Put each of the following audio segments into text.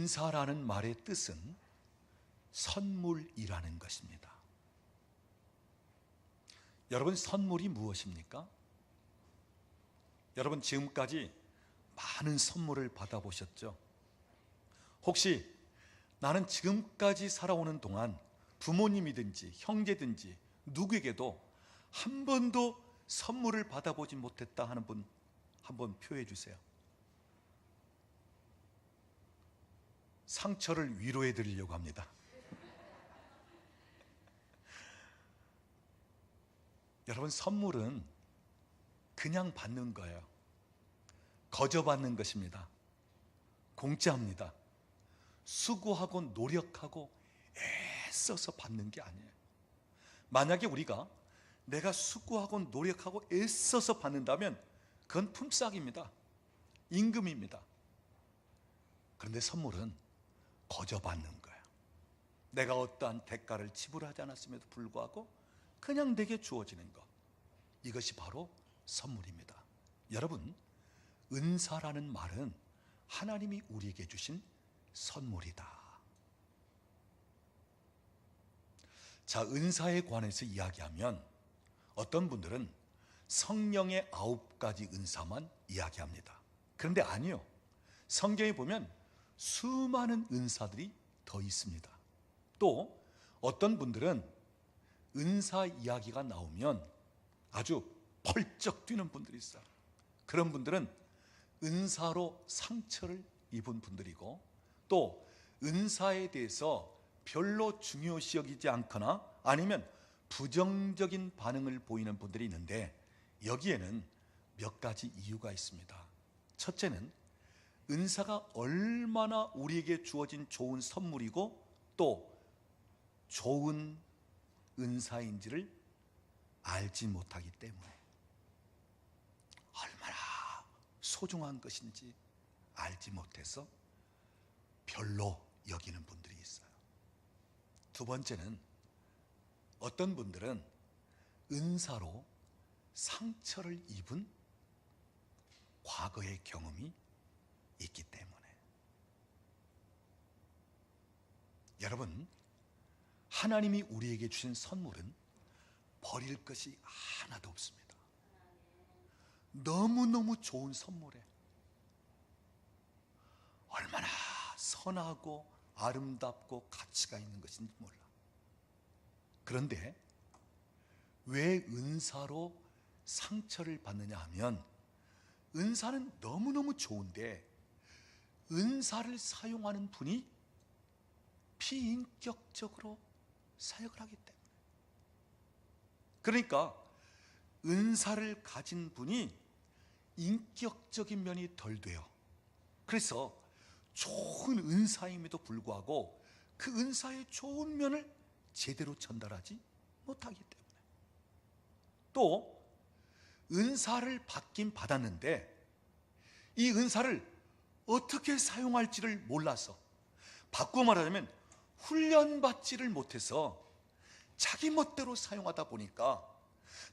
은사라는 말의 뜻은 선물이라는 것입니다. 여러분, 선물이 무엇입니까? 여러분, 지금까지 많은 선물을 받아보셨죠? 혹시 나는 지금까지 살아오는 동안 부모님이든지 형제든지 누구에게도 한 번도 선물을 받아보지 못했다 하는 분 한번 표해 주세요. 상처를 위로해 드리려고 합니다. 여러분, 선물은 그냥 받는 거예요. 거저 받는 것입니다. 공짜입니다. 수고하고 노력하고 애써서 받는 게 아니에요. 만약에 우리가 내가 수고하고 노력하고 애써서 받는다면 그건 품삯입니다. 임금입니다. 그런데 선물은 거저 받는 거예요. 내가 어떠한 대가를 지불하지 않았음에도 불구하고 그냥 내게 주어지는 것, 이것이 바로 선물입니다. 여러분, 은사라는 말은 하나님이 우리에게 주신 선물이다. 자, 은사에 관해서 이야기하면 어떤 분들은 성령의 9가지 은사만 이야기합니다. 그런데 아니요, 성경에 보면 수많은 은사들이 더 있습니다. 또 어떤 분들은 은사 이야기가 나오면 아주 펄쩍 뛰는 분들이 있어요. 그런 분들은 은사로 상처를 입은 분들이고, 또 은사에 대해서 별로 중요시 여기지 않거나 아니면 부정적인 반응을 보이는 분들이 있는데, 여기에는 몇 가지 이유가 있습니다. 첫째는 은사가 얼마나 우리에게 주어진 좋은 선물이고 또 좋은 은사인지를 알지 못하기 때문에, 얼마나 소중한 것인지 알지 못해서 별로 여기는 분들이 있어요. 두 번째는 어떤 분들은 은사로 상처를 입은 과거의 경험이 있기 때문에. 여러분, 하나님이 우리에게 주신 선물은 버릴 것이 하나도 없습니다. 너무너무 좋은 선물에 얼마나 선하고 아름답고 가치가 있는 것인지 몰라. 그런데 왜 은사로 상처를 받느냐 하면, 은사는 너무너무 좋은데 은사를 사용하는 분이 비인격적으로 사역을 하기 때문에. 그러니까 은사를 가진 분이 인격적인 면이 덜 돼요. 그래서 좋은 은사임에도 불구하고 그 은사의 좋은 면을 제대로 전달하지 못하기 때문에. 또 은사를 받긴 받았는데 이 은사를 어떻게 사용할지를 몰라서, 바꾸어 말하자면 훈련받지를 못해서 자기 멋대로 사용하다 보니까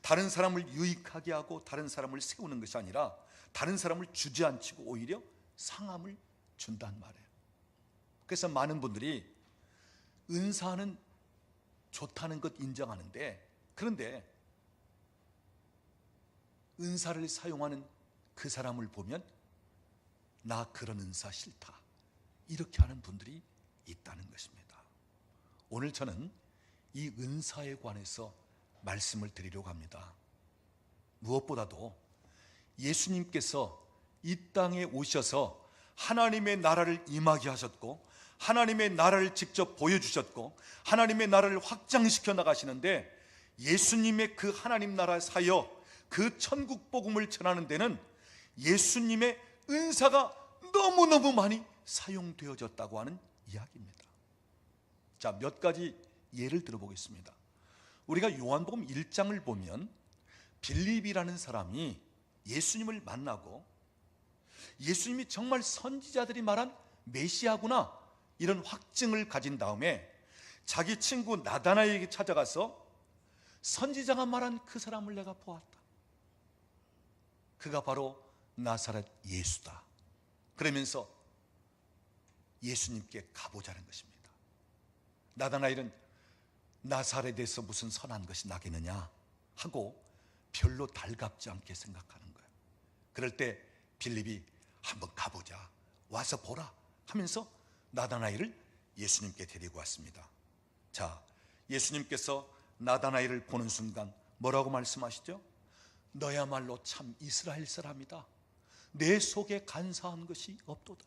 다른 사람을 유익하게 하고 다른 사람을 세우는 것이 아니라 다른 사람을 주저앉히고 오히려 상함을 준단 말이에요. 그래서 많은 분들이 은사는 좋다는 것 인정하는데, 그런데 은사를 사용하는 그 사람을 보면 나 그런 은사 싫다, 이렇게 하는 분들이 있다는 것입니다. 오늘 저는 이 은사에 관해서 말씀을 드리려고 합니다. 무엇보다도 예수님께서 이 땅에 오셔서 하나님의 나라를 임하게 하셨고 하나님의 나라를 직접 보여주셨고 하나님의 나라를 확장시켜 나가시는데, 예수님의 그 하나님 나라 사역, 그 천국 복음을 전하는 데는 예수님의 은사가 너무너무 많이 사용되어졌다고 하는 이야기입니다. 자, 몇 가지 예를 들어보겠습니다. 우리가 요한복음 1장을 보면 빌립이라는 사람이 예수님을 만나고 예수님이 정말 선지자들이 말한 메시아구나, 이런 확증을 가진 다음에 자기 친구 나다나엘에게 찾아가서 선지자가 말한 그 사람을 내가 보았다. 그가 바로 나사렛 예수다. 그러면서 예수님께 가보자는 것입니다. 나다나엘은 나사렛에서 무슨 선한 것이 나겠느냐 하고 별로 달갑지 않게 생각하는 거예요. 그럴 때 빌립이 한번 가보자, 와서 보라 하면서 나다나엘을 예수님께 데리고 왔습니다. 자, 예수님께서 나다나엘을 보는 순간 뭐라고 말씀하시죠? 너야말로 참 이스라엘 사람이다. 내 속에 간사한 것이 없도다.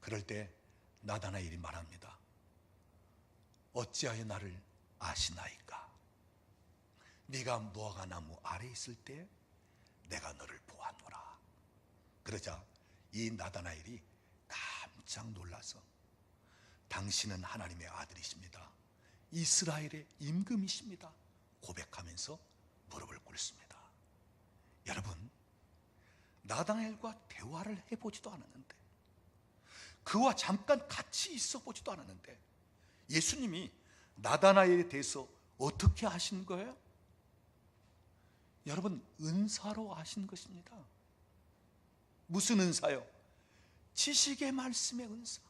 그럴 때 나다나엘이 말합니다. 어찌하여 나를 아시나이까? 네가 무화과 나무 아래 있을 때 내가 너를 보았노라. 그러자 이 나다나엘이 깜짝 놀라서 당신은 하나님의 아들이십니다, 이스라엘의 임금이십니다 고백하면서 무릎을 꿇습니다. 여러분, 나다나엘과 대화를 해보지도 않았는데, 그와 잠깐 같이 있어 보지도 않았는데 예수님이 나다나엘에 대해서 어떻게 아신 거예요? 여러분, 은사로 아신 것입니다. 무슨 은사요? 지식의 말씀의 은사.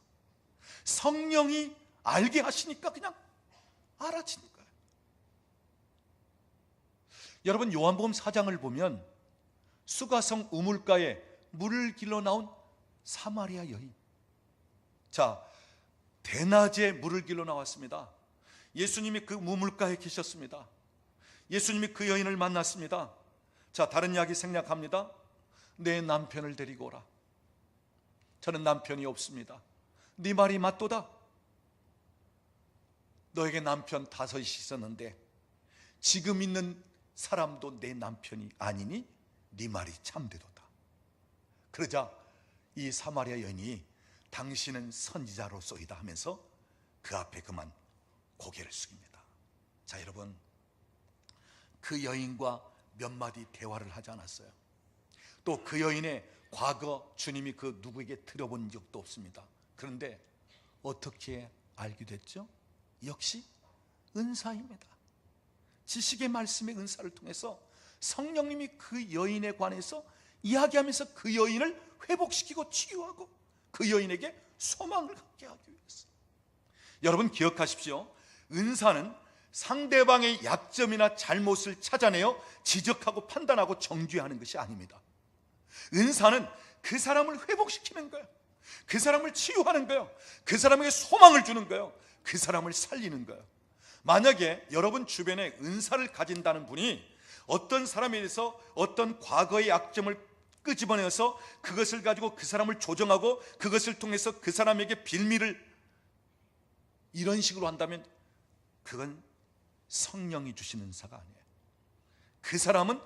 성령이 알게 하시니까 그냥 알아지는 거예요. 여러분, 요한복음 4장을 보면 수가성 우물가에 물을 길러 나온 사마리아 여인. 자, 대낮에 물을 길러 나왔습니다. 예수님이 그 우물가에 계셨습니다. 예수님이 그 여인을 만났습니다. 자, 다른 이야기 생략합니다. 내 남편을 데리고 오라. 저는 남편이 없습니다. 네 말이 맞도다. 너에게 남편 5이 있었는데 지금 있는 사람도 내 남편이 아니니 네 말이 참되도다. 그러자 이 사마리아 여인이 당신은 선지자로소이다 하면서 그 앞에 그만 고개를 숙입니다. 자, 여러분, 그 여인과 몇 마디 대화를 하지 않았어요. 또 그 여인의 과거 주님이 그 누구에게 들어본 적도 없습니다. 그런데 어떻게 알게 됐죠? 역시 은사입니다. 지식의 말씀의 은사를 통해서 성령님이 그 여인에 관해서 이야기하면서 그 여인을 회복시키고 치유하고 그 여인에게 소망을 갖게 하기 위해서. 여러분, 기억하십시오. 은사는 상대방의 약점이나 잘못을 찾아내어 지적하고 판단하고 정죄하는 것이 아닙니다. 은사는 그 사람을 회복시키는 거예요. 그 사람을 치유하는 거예요. 그 사람에게 소망을 주는 거예요. 그 사람을 살리는 거예요. 만약에 여러분 주변에 은사를 가진다는 분이 어떤 사람에 대해서 어떤 과거의 약점을 끄집어내어서 그것을 가지고 그 사람을 조정하고 그것을 통해서 그 사람에게 빌미를 이런 식으로 한다면 그건 성령이 주시는 은사가 아니에요. 그 사람은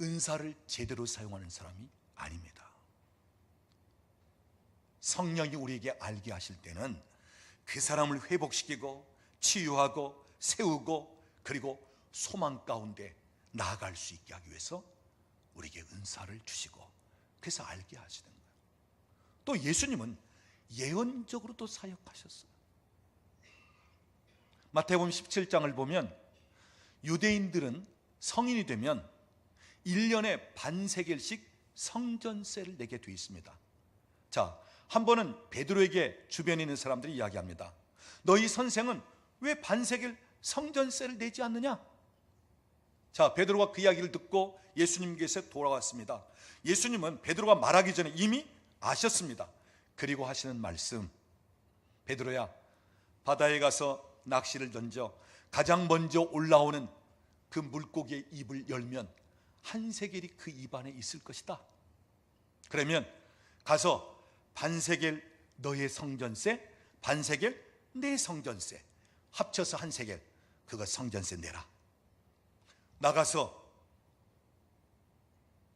은사를 제대로 사용하는 사람이 아닙니다. 성령이 우리에게 알게 하실 때는 그 사람을 회복시키고 치유하고 세우고 그리고 소망 가운데 나아갈 수 있게 하기 위해서 우리에게 은사를 주시고 그래서 알게 하시는 거예요. 또 예수님은 예언적으로도 사역하셨어요. 마태복음 17장을 보면 유대인들은 성인이 되면 1년에 반세겔씩 성전세를 내게 되어 있습니다. 자, 한 번은 베드로에게 주변에 있는 사람들이 이야기합니다. 너희 선생은 왜 반세겔 성전세를 내지 않느냐? 자, 베드로가 그 이야기를 듣고 예수님께서 돌아왔습니다. 예수님은 베드로가 말하기 전에 이미 아셨습니다. 그리고 하시는 말씀, 베드로야, 바다에 가서 낚시를 던져 가장 먼저 올라오는 그 물고기의 입을 열면 한 세겔이 그 입 안에 있을 것이다. 그러면 가서 반세겔 너의 성전세, 반세겔 내 성전세 합쳐서 한 세겔, 그거 성전세 내라. 나가서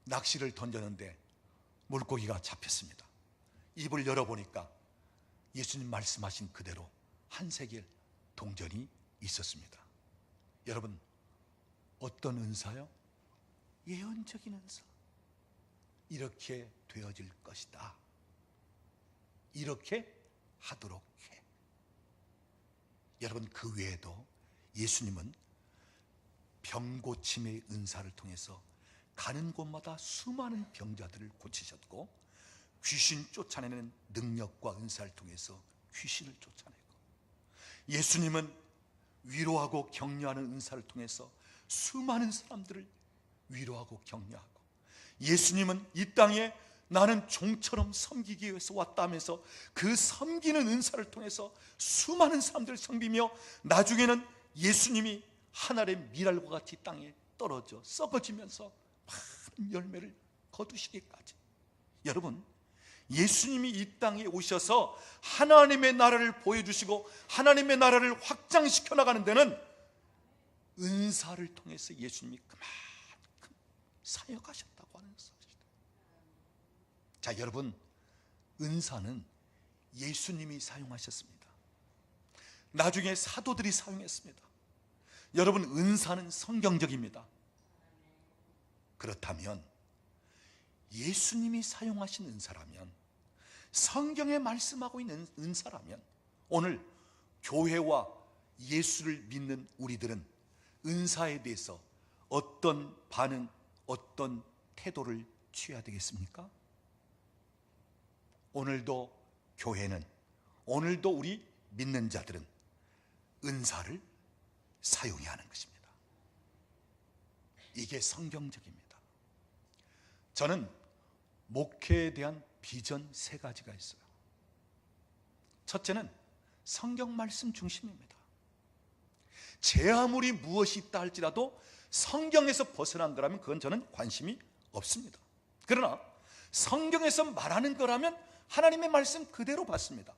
낚시를 던졌는데 물고기가 잡혔습니다. 입을 열어보니까 예수님 말씀하신 그대로 한 세겔 동전이 있었습니다. 여러분, 어떤 은사요? 예언적인 은사. 이렇게 되어질 것이다. 이렇게 하도록 해. 여러분, 그 외에도 예수님은 병고침의 은사를 통해서 가는 곳마다 수많은 병자들을 고치셨고 귀신 쫓아내는 능력과 은사를 통해서 귀신을 쫓아내고, 예수님은 위로하고 격려하는 은사를 통해서 수많은 사람들을 위로하고 격려하고, 예수님은 이 땅에 나는 종처럼 섬기기 위해서 왔다 하면서 그 섬기는 은사를 통해서 수많은 사람들을 섬기며, 나중에는 예수님이 하늘의 미랄과 같이 땅에 떨어져 썩어지면서 많은 열매를 거두시기까지, 여러분, 예수님이 이 땅에 오셔서 하나님의 나라를 보여주시고 하나님의 나라를 확장시켜 나가는 데는 은사를 통해서 예수님이 그만큼 사역하셨다고 하는 사실입니다. 자, 여러분, 은사는 예수님이 사용하셨습니다. 나중에 사도들이 사용했습니다. 여러분, 은사는 성경적입니다. 그렇다면 예수님이 사용하신 은사라면, 성경에 말씀하고 있는 은사라면, 오늘 교회와 예수를 믿는 우리들은 은사에 대해서 어떤 반응, 어떤 태도를 취해야 되겠습니까? 오늘도 교회는, 오늘도 우리 믿는 자들은 은사를 사용해야 하는 것입니다. 이게 성경적입니다. 저는 목회에 대한 비전 3가지가 있어요. 첫째는 성경 말씀 중심입니다. 제 아무리 무엇이 있다 할지라도 성경에서 벗어난 거라면 그건 저는 관심이 없습니다. 그러나 성경에서 말하는 거라면 하나님의 말씀 그대로 받습니다.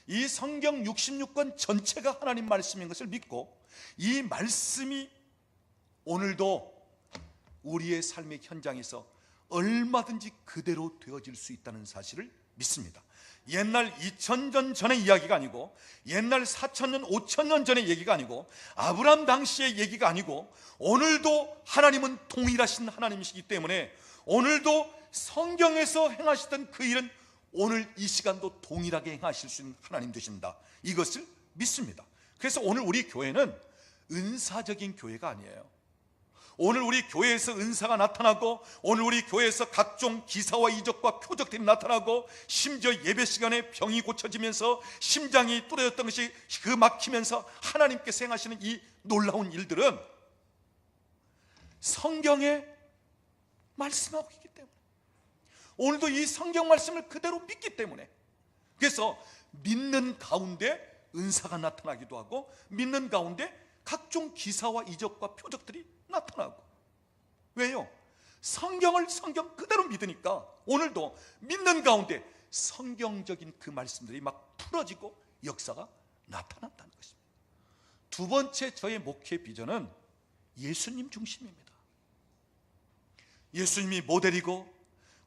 이 성경 66권 전체가 하나님 말씀인 것을 믿고, 이 말씀이 오늘도 우리의 삶의 현장에서 얼마든지 그대로 되어질 수 있다는 사실을 믿습니다. 옛날 2000년 전의 이야기가 아니고, 옛날 4000년, 5000년 전의 얘기가 아니고, 아브라함 당시의 얘기가 아니고, 오늘도 하나님은 동일하신 하나님이시기 때문에 오늘도 성경에서 행하시던 그 일은 오늘 이 시간도 동일하게 행하실 수 있는 하나님 되신다, 이것을 믿습니다. 그래서 오늘 우리 교회는 은사적인 교회가 아니에요. 오늘 우리 교회에서 은사가 나타나고, 오늘 우리 교회에서 각종 기사와 이적과 표적들이 나타나고, 심지어 예배 시간에 병이 고쳐지면서 심장이 뚫어졌던 것이 그 막히면서 하나님께서 행하시는 이 놀라운 일들은 성경에 말씀하고 있기 때문에, 오늘도 이 성경 말씀을 그대로 믿기 때문에, 그래서 믿는 가운데 은사가 나타나기도 하고, 믿는 가운데 각종 기사와 이적과 표적들이 나타나고. 왜요? 성경 그대로 믿으니까 오늘도 믿는 가운데 성경적인 그 말씀들이 막 풀어지고 역사가 나타난다는 것입니다. 두 번째, 저의 목회 비전은 예수님 중심입니다. 예수님이 모델이고,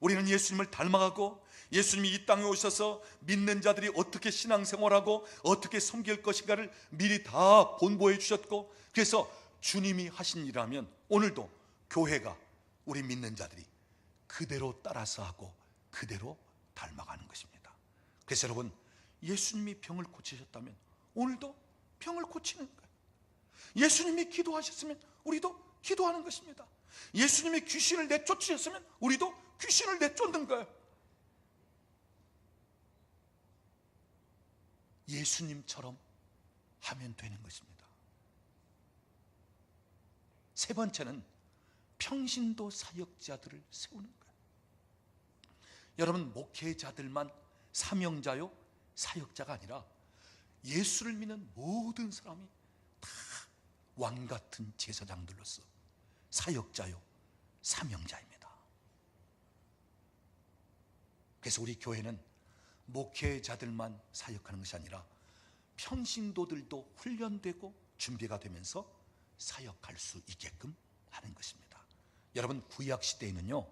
우리는 예수님을 닮아가고, 예수님이 이 땅에 오셔서 믿는 자들이 어떻게 신앙생활하고 어떻게 섬길 것인가를 미리 다 본보해 주셨고, 그래서 주님이 하신 일이라면 오늘도 교회가, 우리 믿는 자들이 그대로 따라서 하고 그대로 닮아가는 것입니다. 그래서 여러분, 예수님이 병을 고치셨다면 오늘도 병을 고치는 거예요. 예수님이 기도하셨으면 우리도 기도하는 것입니다. 예수님이 귀신을 내쫓으셨으면 우리도 귀신을 내쫓는 거예요. 예수님처럼 하면 되는 것입니다. 세 번째는 평신도 사역자들을 세우는 거예요. 여러분, 목회자들만 사명자요, 사역자가 아니라 예수를 믿는 모든 사람이 다 왕같은 제사장들로서 사역자요, 사명자입니다. 그래서 우리 교회는 목회자들만 사역하는 것이 아니라 평신도들도 훈련되고 준비가 되면서 사역할 수 있게끔 하는 것입니다. 여러분, 구약 시대에는요,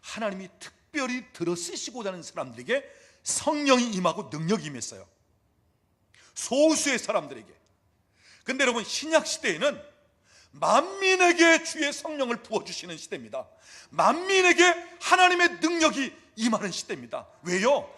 하나님이 특별히 들어 쓰시고자 하는 사람들에게 성령이 임하고 능력이 임했어요. 소수의 사람들에게. 근데 여러분, 신약 시대에는 만민에게 주의 성령을 부어주시는 시대입니다. 만민에게 하나님의 능력이 임하는 시대입니다. 왜요?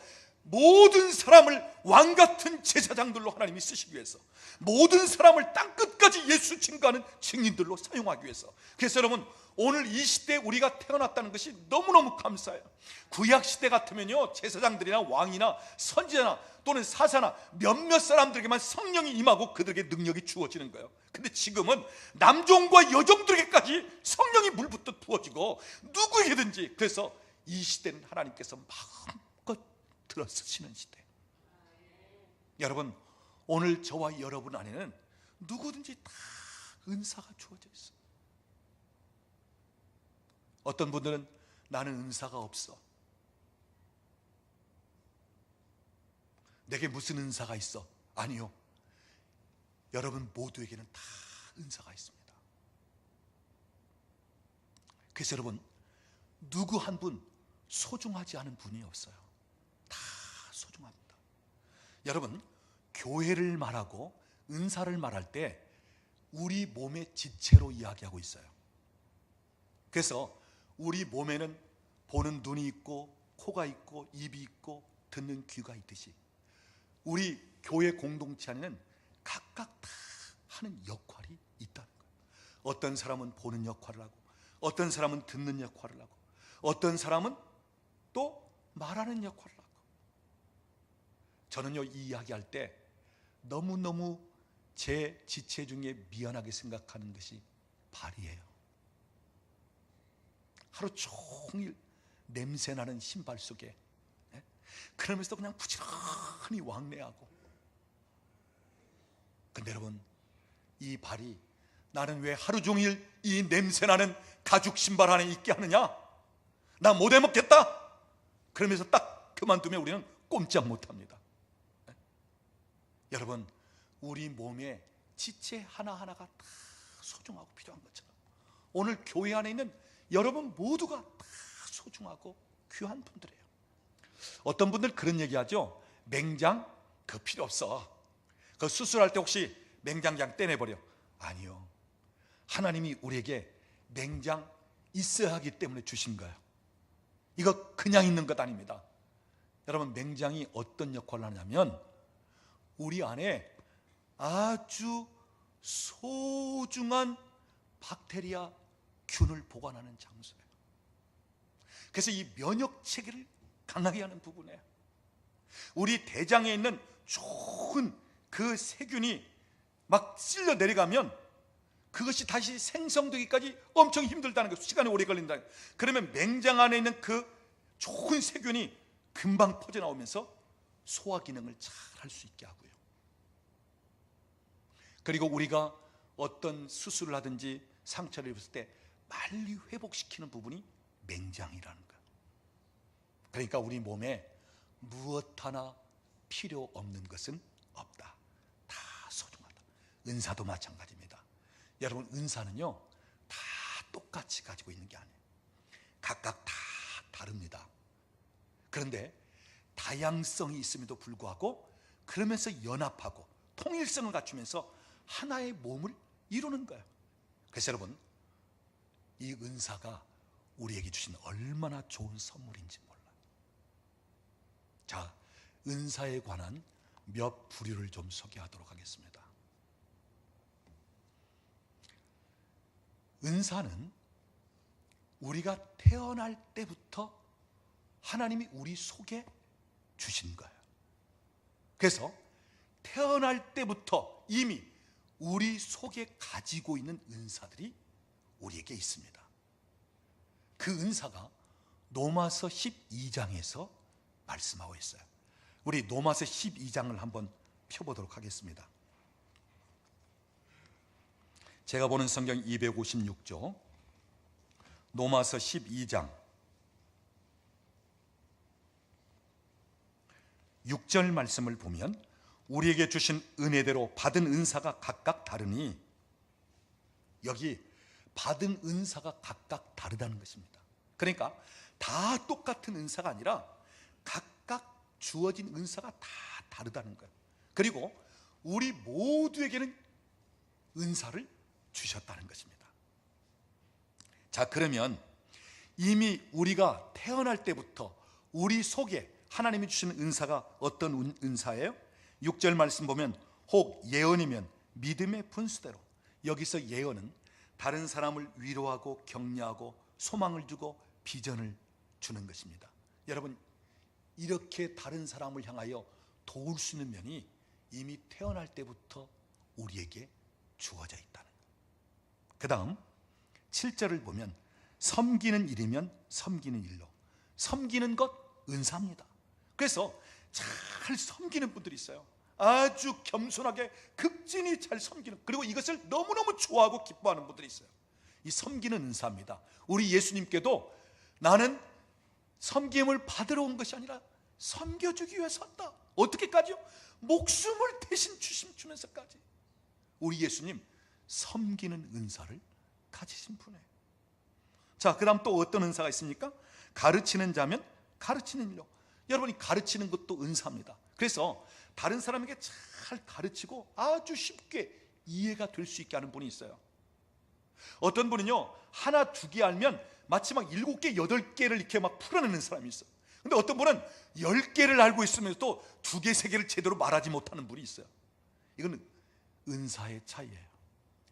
모든 사람을 왕 같은 제사장들로 하나님이 쓰시기 위해서, 모든 사람을 땅끝까지 예수 증거하는 증인들로 사용하기 위해서. 그래서 여러분, 오늘 이 시대에 우리가 태어났다는 것이 너무너무 감사해요. 구약시대 같으면요, 제사장들이나 왕이나 선지자나 또는 사사나 몇몇 사람들에게만 성령이 임하고 그들에게 능력이 주어지는 거예요. 근데 지금은 남종과 여종들에게까지 성령이 물부터 부어지고 누구에게든지. 그래서 이 시대는 하나님께서 마음껏 들어쓰시는 시대. 여러분, 오늘 저와 여러분 안에는 누구든지 다 은사가 주어져 있어요. 어떤 분들은 나는 은사가 없어, 내게 무슨 은사가 있어? 아니요, 여러분 모두에게는 다 은사가 있습니다. 그래서 여러분, 누구 한 분 소중하지 않은 분이 없어요. 다 소중합니다. 여러분, 교회를 말하고 은사를 말할 때 우리 몸의 지체로 이야기하고 있어요. 그래서 우리 몸에는 보는 눈이 있고 코가 있고 입이 있고 듣는 귀가 있듯이 우리 교회 공동체 안에는 각각 다 하는 역할이 있다는 거예요. 어떤 사람은 보는 역할을 하고, 어떤 사람은 듣는 역할을 하고, 어떤 사람은 또 말하는 역할을 하고. 저는요, 이 이야기할 때 너무너무 제 지체 중에 미안하게 생각하는 것이 발이에요. 하루 종일 냄새나는 신발 속에, 그러면서도 그냥 부지런히 왕래하고. 근데 여러분, 이 발이 나는 왜 하루 종일 이 냄새나는 가죽 신발 안에 있게 하느냐? 나 못 해먹겠다. 그러면서 딱 그만두면 우리는 꼼짝 못합니다. 여러분, 우리 몸에 지체 하나하나가 다 소중하고 필요한 것처럼 오늘 교회 안에 있는 여러분 모두가 다 소중하고 귀한 분들이에요. 어떤 분들 그런 얘기하죠. 맹장 그 필요 없어, 그 수술할 때 혹시 맹장장 떼내버려. 아니요, 하나님이 우리에게 맹장 있어야 하기 때문에 주신 거예요. 이거 그냥 있는 것 아닙니다. 여러분, 맹장이 어떤 역할을 하냐면 우리 안에 아주 소중한 박테리아, 균을 보관하는 장소예요. 그래서 이 면역 체계를 강하게 하는 부분이에요. 우리 대장에 있는 좋은 그 세균이 막 쓸려 내려가면 그것이 다시 생성되기까지 엄청 힘들다는 거예요. 시간이 오래 걸린다. 그러면 맹장 안에 있는 그 좋은 세균이 금방 퍼져나오면서 소화 기능을 잘 할 수 있게 하고요. 그리고 우리가 어떤 수술을 하든지 상처를 입었을 때 빨리 회복시키는 부분이 맹장이라는 거예요. 그러니까 우리 몸에 무엇 하나 필요 없는 것은 없다. 다 소중하다. 은사도 마찬가지입니다. 여러분, 은사는요 다 똑같이 가지고 있는 게 아니에요. 각각 다 다릅니다. 그런데 다양성이 있음에도 불구하고 그러면서 연합하고 통일성을 갖추면서 하나의 몸을 이루는 거예요. 그래서 여러분, 이 은사가 우리에게 주신 얼마나 좋은 선물인지 몰라요. 자, 은사에 관한 몇 부류를 좀 소개하도록 하겠습니다. 은사는 우리가 태어날 때부터 하나님이 우리 속에 주신 거예요. 그래서 태어날 때부터 이미 우리 속에 가지고 있는 은사들이 우리에게 있습니다. 그 은사가 로마서 12장에서 말씀하고 있어요. 우리 로마서 12장을 한번 펴보도록 하겠습니다. 제가 보는 성경 256조 로마서 12장 6절 말씀을 보면 우리에게 주신 은혜대로 받은 은사가 각각 다르니, 여기 받은 은사가 각각 다르다는 것입니다. 그러니까 다 똑같은 은사가 아니라 각각 주어진 은사가 다 다르다는 거예요. 그리고 우리 모두에게는 은사를 주셨다는 것입니다. 자, 그러면 이미 우리가 태어날 때부터 우리 속에 하나님이 주시는 은사가 어떤 은사예요? 6절 말씀 보면 혹 예언이면 믿음의 분수대로. 여기서 예언은 다른 사람을 위로하고 격려하고 소망을 주고 비전을 주는 것입니다. 여러분, 이렇게 다른 사람을 향하여 도울 수 있는 면이 이미 태어날 때부터 우리에게 주어져 있다는 것. 그 다음 7절을 보면 섬기는 일이면 섬기는 일로. 섬기는 것 은사입니다. 그래서 잘 섬기는 분들이 있어요. 아주 겸손하게 극진히 잘 섬기는, 그리고 이것을 너무너무 좋아하고 기뻐하는 분들이 있어요. 이 섬기는 은사입니다. 우리 예수님께도 나는 섬김을 받으러 온 것이 아니라 섬겨주기 위해서 왔다. 어떻게까지요? 목숨을 대신 주면서까지. 우리 예수님 섬기는 은사를 가지신 분이에요. 자, 그 다음 또 어떤 은사가 있습니까? 가르치는 자면 가르치는 일로. 여러분이 가르치는 것도 은사입니다. 그래서 다른 사람에게 잘 가르치고 아주 쉽게 이해가 될 수 있게 하는 분이 있어요. 어떤 분은요, 하나 두 개 알면 마치 막 7개, 8개를 이렇게 막 풀어내는 사람이 있어요. 근데 어떤 분은 10개를 알고 있으면서도 2개, 3개를 제대로 말하지 못하는 분이 있어요. 이건 은사의 차이예요.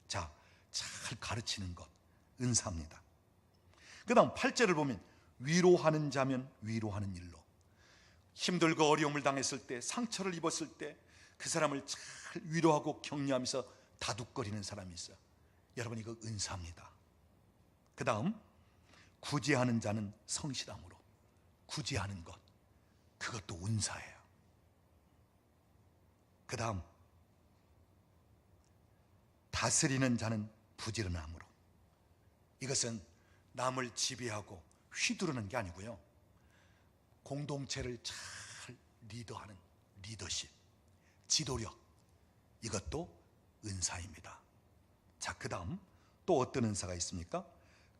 자, 잘 가르치는 것 은사입니다. 그 다음 8절을 보면 위로하는 자면 위로하는 일로. 힘들고 어려움을 당했을 때, 상처를 입었을 때 그 사람을 잘 위로하고 격려하면서 다독거리는 사람이 있어요. 여러분, 이거 은사입니다. 그 다음 구제하는 자는 성실함으로. 구제하는 것, 그것도 은사예요. 그 다음 다스리는 자는 부지런함으로. 이것은 남을 지배하고 휘두르는 게 아니고요, 공동체를 잘 리더하는 리더십, 지도력, 이것도 은사입니다. 자, 그 다음 또 어떤 은사가 있습니까?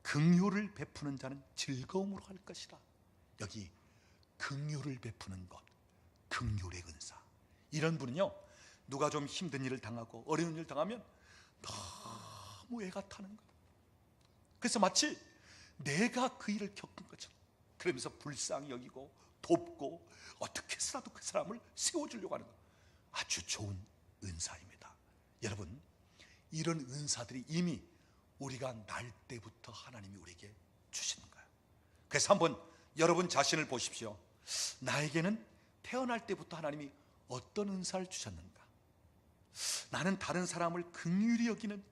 긍휼을 베푸는 자는 즐거움으로 할 것이라. 여기 긍휼을 베푸는 것, 긍휼의 은사. 이런 분은요, 누가 좀 힘든 일을 당하고 어려운 일을 당하면 너무 애가 타는 거예요. 그래서 마치 내가 그 일을 겪은 것처럼, 그러면서 불쌍히 여기고 돕고 어떻게 해서라도 그 사람을 세워주려고 하는 것, 아주 좋은 은사입니다. 여러분, 이런 은사들이 이미 우리가 날 때부터 하나님이 우리에게 주시는 거예요. 그래서 한번 여러분 자신을 보십시오. 나에게는 태어날 때부터 하나님이 어떤 은사를 주셨는가? 나는 다른 사람을 긍휼히 여기는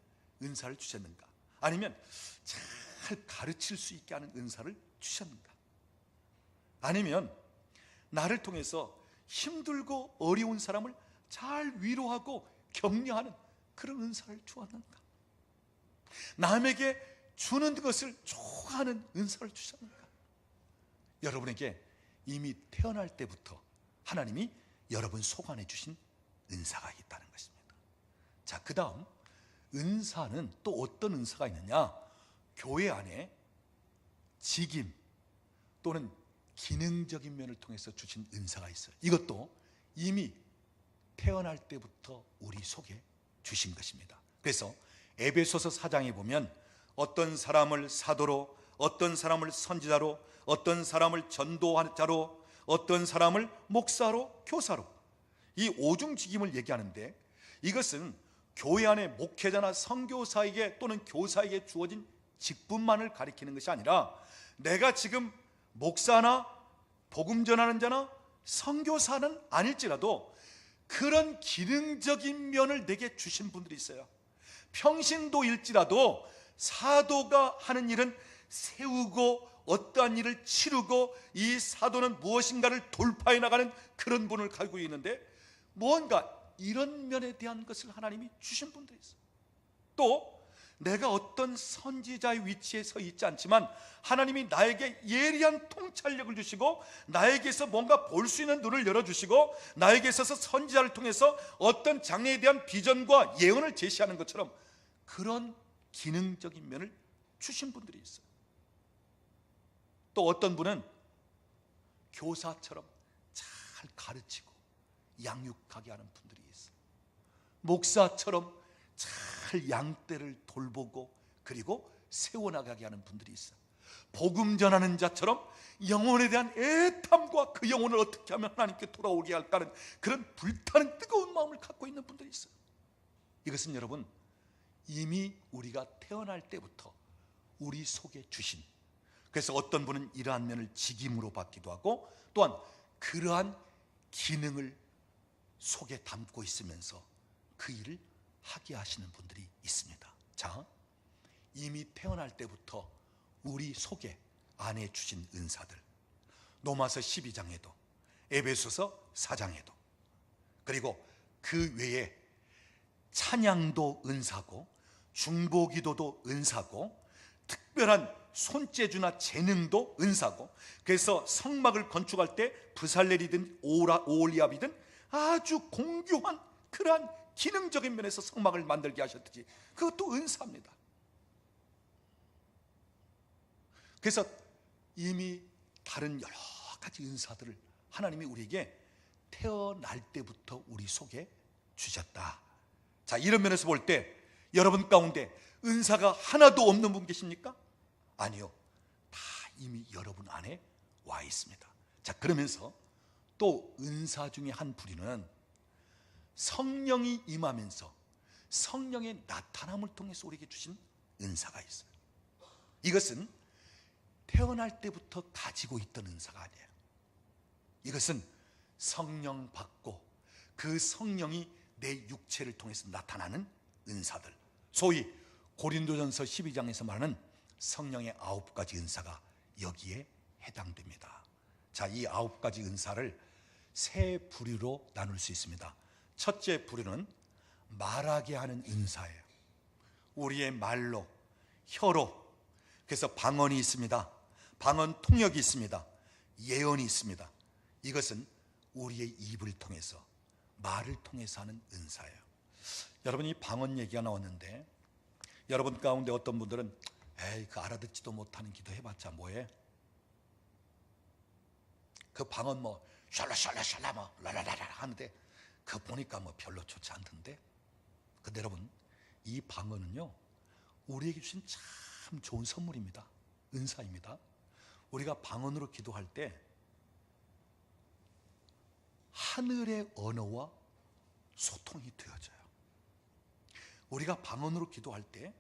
은사를 주셨는가? 아니면 잘 가르칠 수 있게 하는 은사를 주셨는가? 아니면 나를 통해서 힘들고 어려운 사람을 잘 위로하고 격려하는 그런 은사를 주었는가? 남에게 주는 것을 좋아하는 은사를 주셨는가? 여러분에게 이미 태어날 때부터 하나님이 여러분 속안에 주신 은사가 있다는 것입니다. 자, 그 다음 은사는 또 어떤 은사가 있느냐? 교회 안에 직임 또는 기능적인 면을 통해서 주신 은사가 있어요. 이것도 이미 태어날 때부터 우리 속에 주신 것입니다. 그래서 에베소서 4장에 보면 어떤 사람을 사도로, 어떤 사람을 선지자로, 어떤 사람을 전도자로, 어떤 사람을 목사로, 교사로, 이 오중직임을 얘기하는데, 이것은 교회 안에 목회자나 선교사에게 또는 교사에게 주어진 직분만을 가리키는 것이 아니라, 내가 지금 목사나 복음 전하는 자나 선교사는 아닐지라도 그런 기능적인 면을 내게 주신 분들이 있어요. 평신도일지라도 사도가 하는 일은 세우고 어떠한 일을 치르고, 이 사도는 무엇인가를 돌파해 나가는 그런 분을 가지고 있는데, 뭔가 이런 면에 대한 것을 하나님이 주신 분들이 있어요. 또 내가 어떤 선지자의 위치에 서 있지 않지만 하나님이 나에게 예리한 통찰력을 주시고, 나에게서 뭔가 볼 수 있는 눈을 열어주시고, 나에게 있어서 선지자를 통해서 어떤 장래에 대한 비전과 예언을 제시하는 것처럼 그런 기능적인 면을 주신 분들이 있어요. 또 어떤 분은 교사처럼 잘 가르치고 양육하게 하는 분들이 있어요. 목사처럼 잘 양떼를 돌보고 그리고 세워나가게 하는 분들이 있어요. 복음 전하는 자처럼 영혼에 대한 애탐과 그 영혼을 어떻게 하면 하나님께 돌아오게 할까는 그런 불타는 뜨거운 마음을 갖고 있는 분들이 있어요. 이것은 여러분 이미 우리가 태어날 때부터 우리 속에 주신, 그래서 어떤 분은 이러한 면을 직임으로 받기도 하고 또한 그러한 기능을 속에 담고 있으면서 그 일을 하게 하시는 분들이 있습니다. 자, 이미 태어날 때부터 우리 속에 안에 주신 은사들, 로마서 12장에도 에베소서 4장에도, 그리고 그 외에 찬양도 은사고 중보기도도 은사고 특별한 손재주나 재능도 은사고, 그래서 성막을 건축할 때 브살렐이든 오올리압이든 아주 공교한 그러한 기능적인 면에서 성막을 만들게 하셨듯이 그것도 은사입니다. 그래서 이미 다른 여러 가지 은사들을 하나님이 우리에게 태어날 때부터 우리 속에 주셨다. 자, 이런 면에서 볼 때 여러분 가운데 은사가 하나도 없는 분 계십니까? 아니요, 다 이미 여러분 안에 와 있습니다. 자, 그러면서 또 은사 중에 한 부류는 성령이 임하면서 성령의 나타남을 통해서 우리에게 주신 은사가 있어요. 이것은 태어날 때부터 가지고 있던 은사가 아니에요. 이것은 성령 받고 그 성령이 내 육체를 통해서 나타나는 은사들, 소위 고린도전서 12장에서 말하는 성령의 9가지 은사가 여기에 해당됩니다. 자, 이 9가지 은사를 세 부류로 나눌 수 있습니다. 첫째 부류는 말하게 하는 은사예요. 우리의 말로, 혀로, 그래서 방언이 있습니다. 방언 통역이 있습니다. 예언이 있습니다. 이것은 우리의 입을 통해서, 말을 통해서 하는 은사예요. 여러분, 이 방언 얘기가 나왔는데 여러분 가운데 어떤 분들은 에이, 그 알아듣지도 못하는 기도 해봤자 뭐해? 그 방언 뭐 샬라샬라샬라 뭐 라라라라 하는데 그 보니까 뭐 별로 좋지 않던데. 근데 여러분, 이 방언은요 우리에게 주신 참 좋은 선물입니다. 은사입니다. 우리가 방언으로 기도할 때 하늘의 언어와 소통이 되어져요. 우리가 방언으로 기도할 때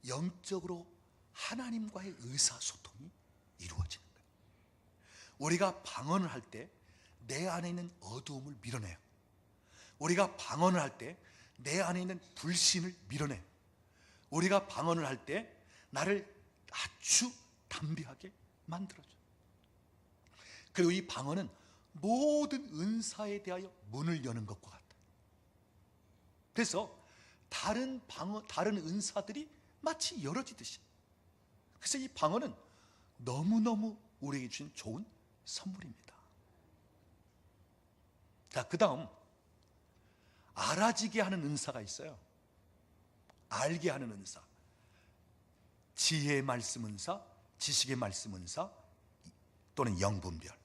영적으로 하나님과의 의사소통이 이루어지는 거예요. 우리가 방언을 할 때 내 안에 있는 어두움을 밀어내요. 우리가 방언을 할 때 내 안에 있는 불신을 밀어내요. 우리가 방언을 할 때 나를 아주 담대하게 만들어줘요. 그리고 이 방언은 모든 은사에 대하여 문을 여는 것과 같아요. 그래서 다른 은사들이 마치 열어지듯이, 그래서 이 방언은 너무너무 우리에게 주신 좋은 선물입니다. 자, 그 다음 알아지게 하는 은사가 있어요. 알게 하는 은사, 지혜의 말씀 은사, 지식의 말씀 은사 또는 영분별.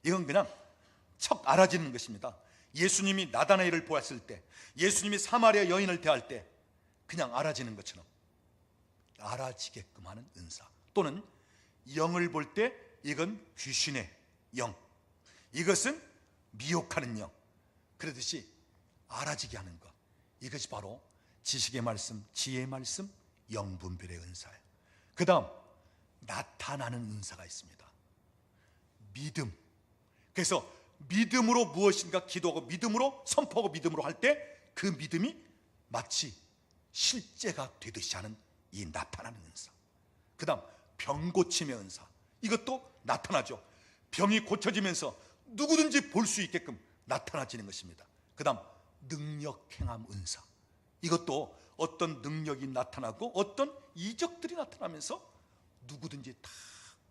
이건 그냥 척 알아지는 것입니다. 예수님이 나다나엘을 보았을 때, 예수님이 사마리아 여인을 대할 때 그냥 알아지는 것처럼 알아지게끔 하는 은사, 또는 영을 볼 때 이건 귀신의 영, 이것은 미혹하는 영, 그러듯이 알아지게 하는 것, 이것이 바로 지식의 말씀, 지혜의 말씀, 영분별의 은사예요. 그 다음 나타나는 은사가 있습니다. 믿음. 그래서 믿음으로 무엇인가 기도하고 믿음으로 선포하고 믿음으로 할 때 그 믿음이 마치 실제가 되듯이 하는 이 나타나는 은사. 그 다음 병 고침의 은사, 이것도 나타나죠. 병이 고쳐지면서 누구든지 볼 수 있게끔 나타나지는 것입니다. 그 다음 능력 행함 은사, 이것도 어떤 능력이 나타나고 어떤 이적들이 나타나면서 누구든지 다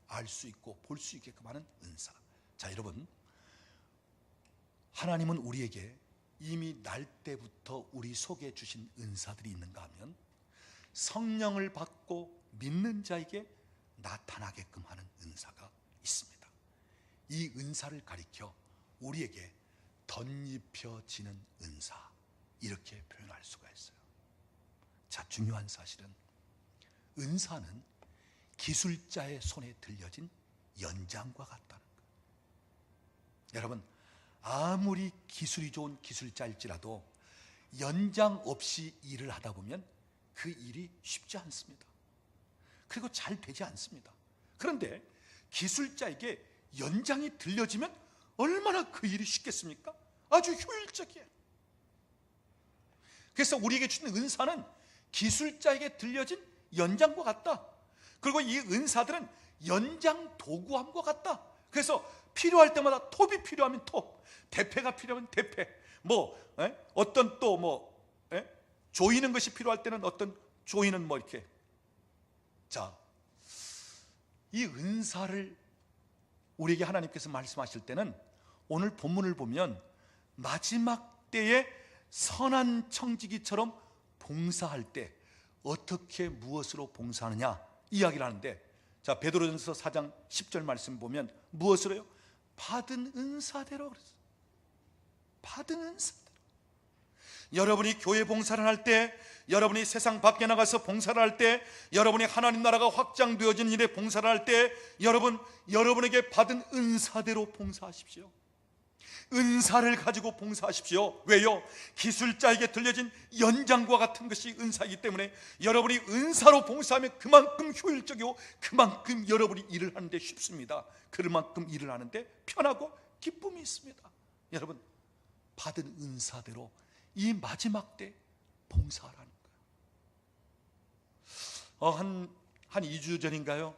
알 수 있고 볼 수 있게끔 하는 은사. 자, 여러분, 하나님은 우리에게 이미 날 때부터 우리 속에 주신 은사들이 있는가 하면 성령을 받고 믿는 자에게 나타나게끔 하는 은사가 있습니다. 이 은사를 가리켜 우리에게 덧입혀지는 은사, 이렇게 표현할 수가 있어요. 자, 중요한 사실은 은사는 기술자의 손에 들려진 연장과 같다는 거예요. 여러분, 아무리 기술이 좋은 기술자일지라도 연장 없이 일을 하다 보면 그 일이 쉽지 않습니다. 그리고 잘 되지 않습니다. 그런데 기술자에게 연장이 들려지면 얼마나 그 일이 쉽겠습니까? 아주 효율적이에요. 그래서 우리에게 주는 은사는 기술자에게 들려진 연장과 같다. 그리고 이 은사들은 연장 도구함과 같다. 그래서 필요할 때마다 톱이 필요하면 톱, 대패가 필요하면 대패, 어떤 또 조이는 것이 필요할 때는 어떤 조이는 이렇게. 자, 이 은사를 우리에게 하나님께서 말씀하실 때는 오늘 본문을 보면 마지막 때에 선한 청지기처럼 봉사할 때 어떻게 무엇으로 봉사하느냐 이야기를 하는데, 자, 베드로전서 4장 10절 말씀 보면 무엇으로요? 받은 은사대로 그랬어요. 받은 은사대로. 여러분이 교회 봉사를 할 때, 여러분이 세상 밖에 나가서 봉사를 할 때, 여러분이 하나님 나라가 확장되어진 일에 봉사를 할 때, 여러분에게 받은 은사대로 봉사하십시오. 은사를 가지고 봉사하십시오. 왜요? 기술자에게 들려진 연장과 같은 것이 은사이기 때문에 여러분이 은사로 봉사하면 그만큼 효율적이고 그만큼 여러분이 일을 하는데 쉽습니다. 그만큼 일을 하는데 편하고 기쁨이 있습니다. 여러분, 받은 은사대로 이 마지막 때 봉사하라는 거예요. 한 2주 전인가요?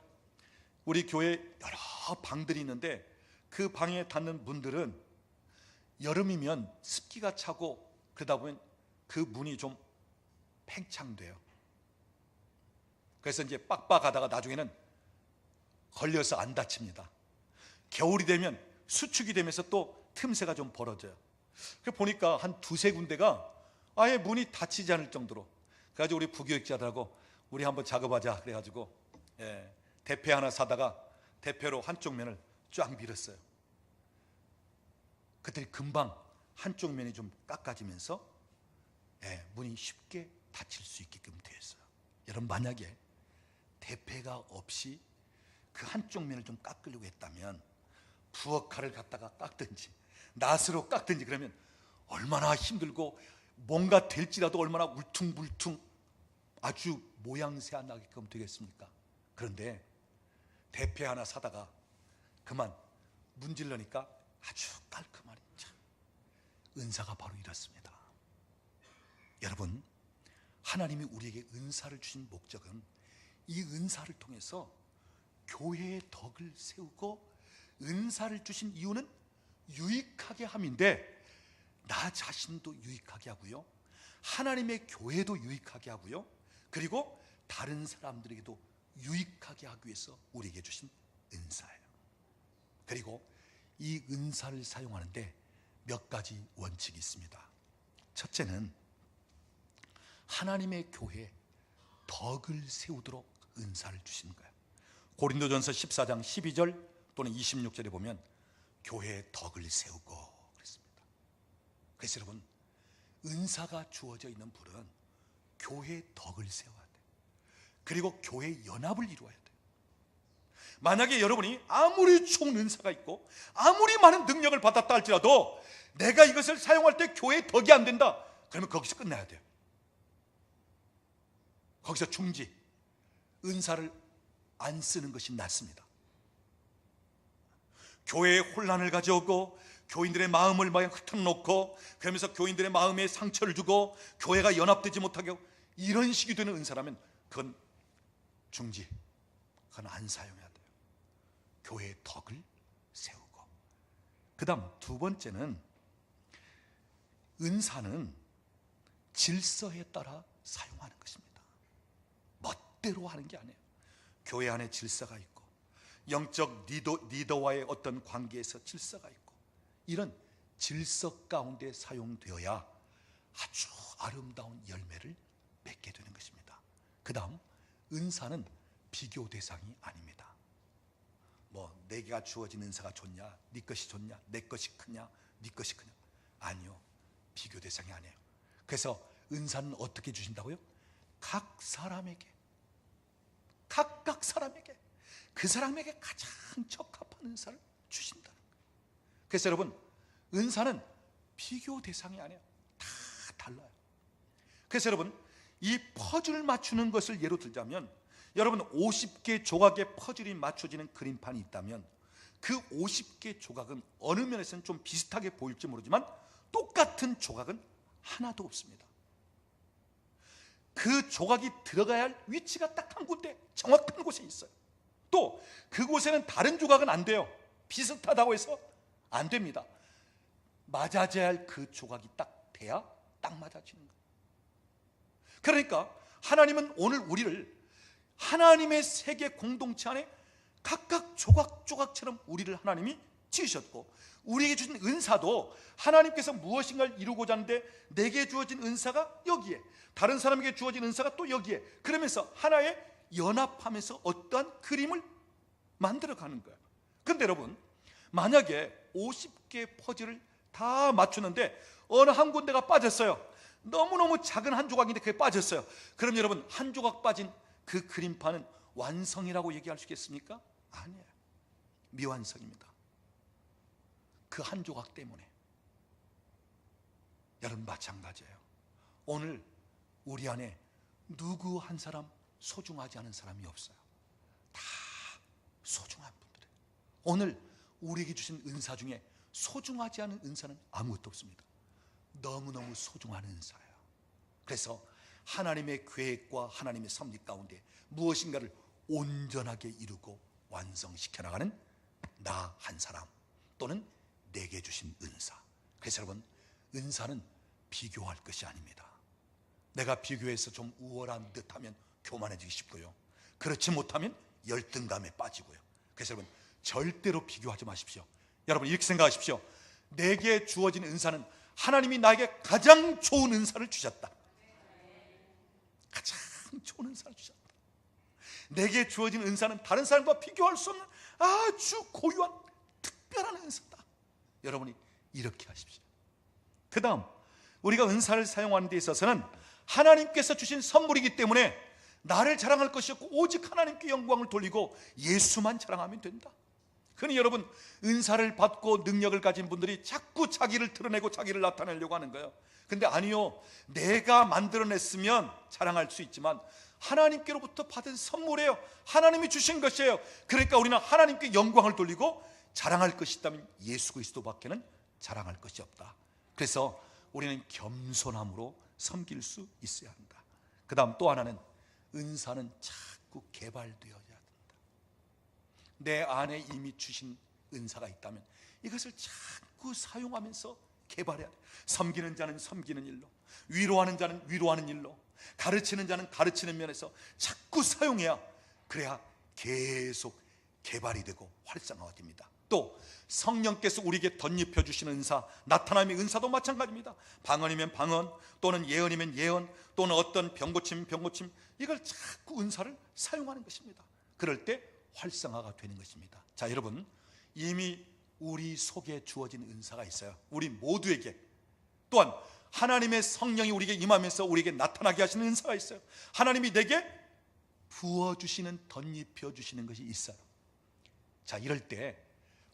우리 교회에 여러 방들이 있는데 그 방에 닿는 분들은 여름이면 습기가 차고 그러다 보면 그 문이 좀 팽창돼요. 그래서 이제 빡빡하다가 나중에는 걸려서 안 닫힙니다. 겨울이 되면 수축이 되면서 또 틈새가 좀 벌어져요. 그 보니까 한 두세 군데가 아예 문이 닫히지 않을 정도로. 그래가지고 우리 부교육자들하고 우리 한번 작업하자 그래가지고 대패 하나 사다가 대패로 한쪽 면을 쫙 밀었어요. 그랬더니 금방 한쪽 면이 좀 깎아지면서 문이 쉽게 닫힐 수 있게끔 되었어요. 여러분, 만약에 대패가 없이 그 한쪽 면을 좀 깎으려고 했다면 부엌칼을 갖다가 깎든지 낫으로 깎든지 그러면 얼마나 힘들고 뭔가 될지라도 얼마나 울퉁불퉁 아주 모양새 안 나게끔 되겠습니까? 그런데 대패 하나 사다가 그만 문질러니까 아주 깔끔하니 참 은사가 바로 이렇습니다. 여러분, 하나님이 우리에게 은사를 주신 목적은 이 은사를 통해서 교회의 덕을 세우고, 은사를 주신 이유는 유익하게 함인데 나 자신도 유익하게 하고요, 하나님의 교회도 유익하게 하고요, 그리고 다른 사람들에게도 유익하게 하기 위해서 우리에게 주신 은사예요. 그리고 이 은사를 사용하는데 몇 가지 원칙이 있습니다. 첫째는 하나님의 교회에 덕을 세우도록 은사를 주신 거예요. 고린도전서 14장 12절 또는 26절에 보면 교회에 덕을 세우고 그랬습니다. 그래서 여러분, 은사가 주어져 있는 분은 교회에 덕을 세워야 돼요. 그리고 교회의 연합을 이루어야 돼요. 만약에 여러분이 아무리 좋은 은사가 있고 아무리 많은 능력을 받았다 할지라도 내가 이것을 사용할 때 교회의 덕이 안 된다, 그러면 거기서 끝나야 돼요. 거기서 중지, 은사를 안 쓰는 것이 낫습니다. 교회에 혼란을 가져오고 교인들의 마음을 막 흩어놓고 그러면서 교인들의 마음에 상처를 주고 교회가 연합되지 못하게 하고 이런 식이 되는 은사라면 그건 중지, 그건 안 사용해야 돼요. 교회의 덕을 세우고. 그 다음 두 번째는 은사는 질서에 따라 사용하는 것입니다. 멋대로 하는 게 아니에요. 교회 안에 질서가 있고 영적 리더와의 어떤 관계에서 질서가 있고 이런 질서 가운데 사용되어야 아주 아름다운 열매를 맺게 되는 것입니다. 그 다음 은사는 비교 대상이 아닙니다. 내가 주어진 은사가 좋냐, 네 것이 좋냐, 내 것이 크냐, 네 것이 크냐, 아니요, 비교 대상이 아니에요. 그래서 은사는 어떻게 주신다고요? 각 사람에게 각각 사람에게 그 사람에게 가장 적합한 은사를 주신다는 거예요. 그래서 여러분, 은사는 비교 대상이 아니에요. 다 달라요. 그래서 여러분, 이 퍼즐을 맞추는 것을 예로 들자면, 여러분 50개 조각의 퍼즐이 맞춰지는 그림판이 있다면 그 50개 조각은 어느 면에서는 좀 비슷하게 보일지 모르지만 똑같은 조각은 하나도 없습니다. 그 조각이 들어가야 할 위치가 딱 한 군데 정확한 곳에 있어요. 또 그곳에는 다른 조각은 안 돼요. 비슷하다고 해서 안 됩니다. 맞아져야 할 그 조각이 딱 돼야 딱 맞아지는 거예요. 그러니까 하나님은 오늘 우리를 하나님의 세계 공동체 안에 각각 조각조각처럼 우리를 하나님이 지으셨고, 우리에게 주신 은사도 하나님께서 무엇인가를 이루고자 하는데 내게 주어진 은사가 여기에, 다른 사람에게 주어진 은사가 또 여기에, 그러면서 하나의 연합하면서 어떠한 그림을 만들어가는 거예요. 그런데 여러분, 만약에 50개의 퍼즐을 다 맞추는데 어느 한 군데가 빠졌어요. 너무너무 작은 한 조각인데 그게 빠졌어요. 그럼 여러분, 한 조각 빠진 그 그림판은 완성이라고 얘기할 수 있겠습니까? 아니에요. 미완성입니다. 그 한 조각 때문에. 여러분, 마찬가지예요. 오늘 우리 안에 누구 한 사람 소중하지 않은 사람이 없어요. 다 소중한 분들이에요. 오늘 우리에게 주신 은사 중에 소중하지 않은 은사는 아무것도 없습니다. 너무너무 소중한 은사예요. 그래서 하나님의 계획과 하나님의 섭리 가운데 무엇인가를 온전하게 이루고 완성시켜 나가는 나 한 사람, 또는 내게 주신 은사. 그래서 여러분, 은사는 비교할 것이 아닙니다. 내가 비교해서 좀 우월한 듯하면 교만해지기 쉽고요, 그렇지 못하면 열등감에 빠지고요. 그래서 여러분, 절대로 비교하지 마십시오. 여러분, 이렇게 생각하십시오. 내게 주어진 은사는 하나님이 나에게 가장 좋은 은사를 주셨다. 가장 좋은 은사를 주셨다. 내게 주어진 은사는 다른 사람과 비교할 수 없는 아주 고유한 특별한 은사다. 여러분이 이렇게 하십시오. 그 다음, 우리가 은사를 사용하는 데 있어서는 하나님께서 주신 선물이기 때문에 나를 자랑할 것이 없고 오직 하나님께 영광을 돌리고 예수만 자랑하면 된다. 그러니 여러분, 은사를 받고 능력을 가진 분들이 자꾸 자기를 드러내고 자기를 나타내려고 하는 거예요. 근데 아니요, 내가 만들어냈으면 자랑할 수 있지만 하나님께로부터 받은 선물이에요. 하나님이 주신 것이에요. 그러니까 우리는 하나님께 영광을 돌리고 자랑할 것이 있다면 예수 그리스도밖에는 자랑할 것이 없다. 그래서 우리는 겸손함으로 섬길 수 있어야 한다. 그 다음 또 하나는, 은사는 자꾸 개발되어야 된다. 내 안에 이미 주신 은사가 있다면 이것을 자꾸 사용하면서 개발해야 돼. 섬기는 자는 섬기는 일로, 위로하는 자는 위로하는 일로, 가르치는 자는 가르치는 면에서 자꾸 사용해야, 그래야 계속 개발이 되고 활성화가 됩니다. 또 성령께서 우리에게 덧입혀 주시는 은사, 나타남의 은사도 마찬가지입니다. 방언이면 방언, 또는 예언이면 예언, 또는 어떤 병고침 병고침, 이걸 자꾸 은사를 사용하는 것입니다. 그럴 때 활성화가 되는 것입니다. 자, 여러분, 이미 우리 속에 주어진 은사가 있어요. 우리 모두에게. 또한 하나님의 성령이 우리에게 임하면서 우리에게 나타나게 하시는 은사가 있어요. 하나님이 내게 부어주시는, 덧입혀 주시는 것이 있어요. 자, 이럴 때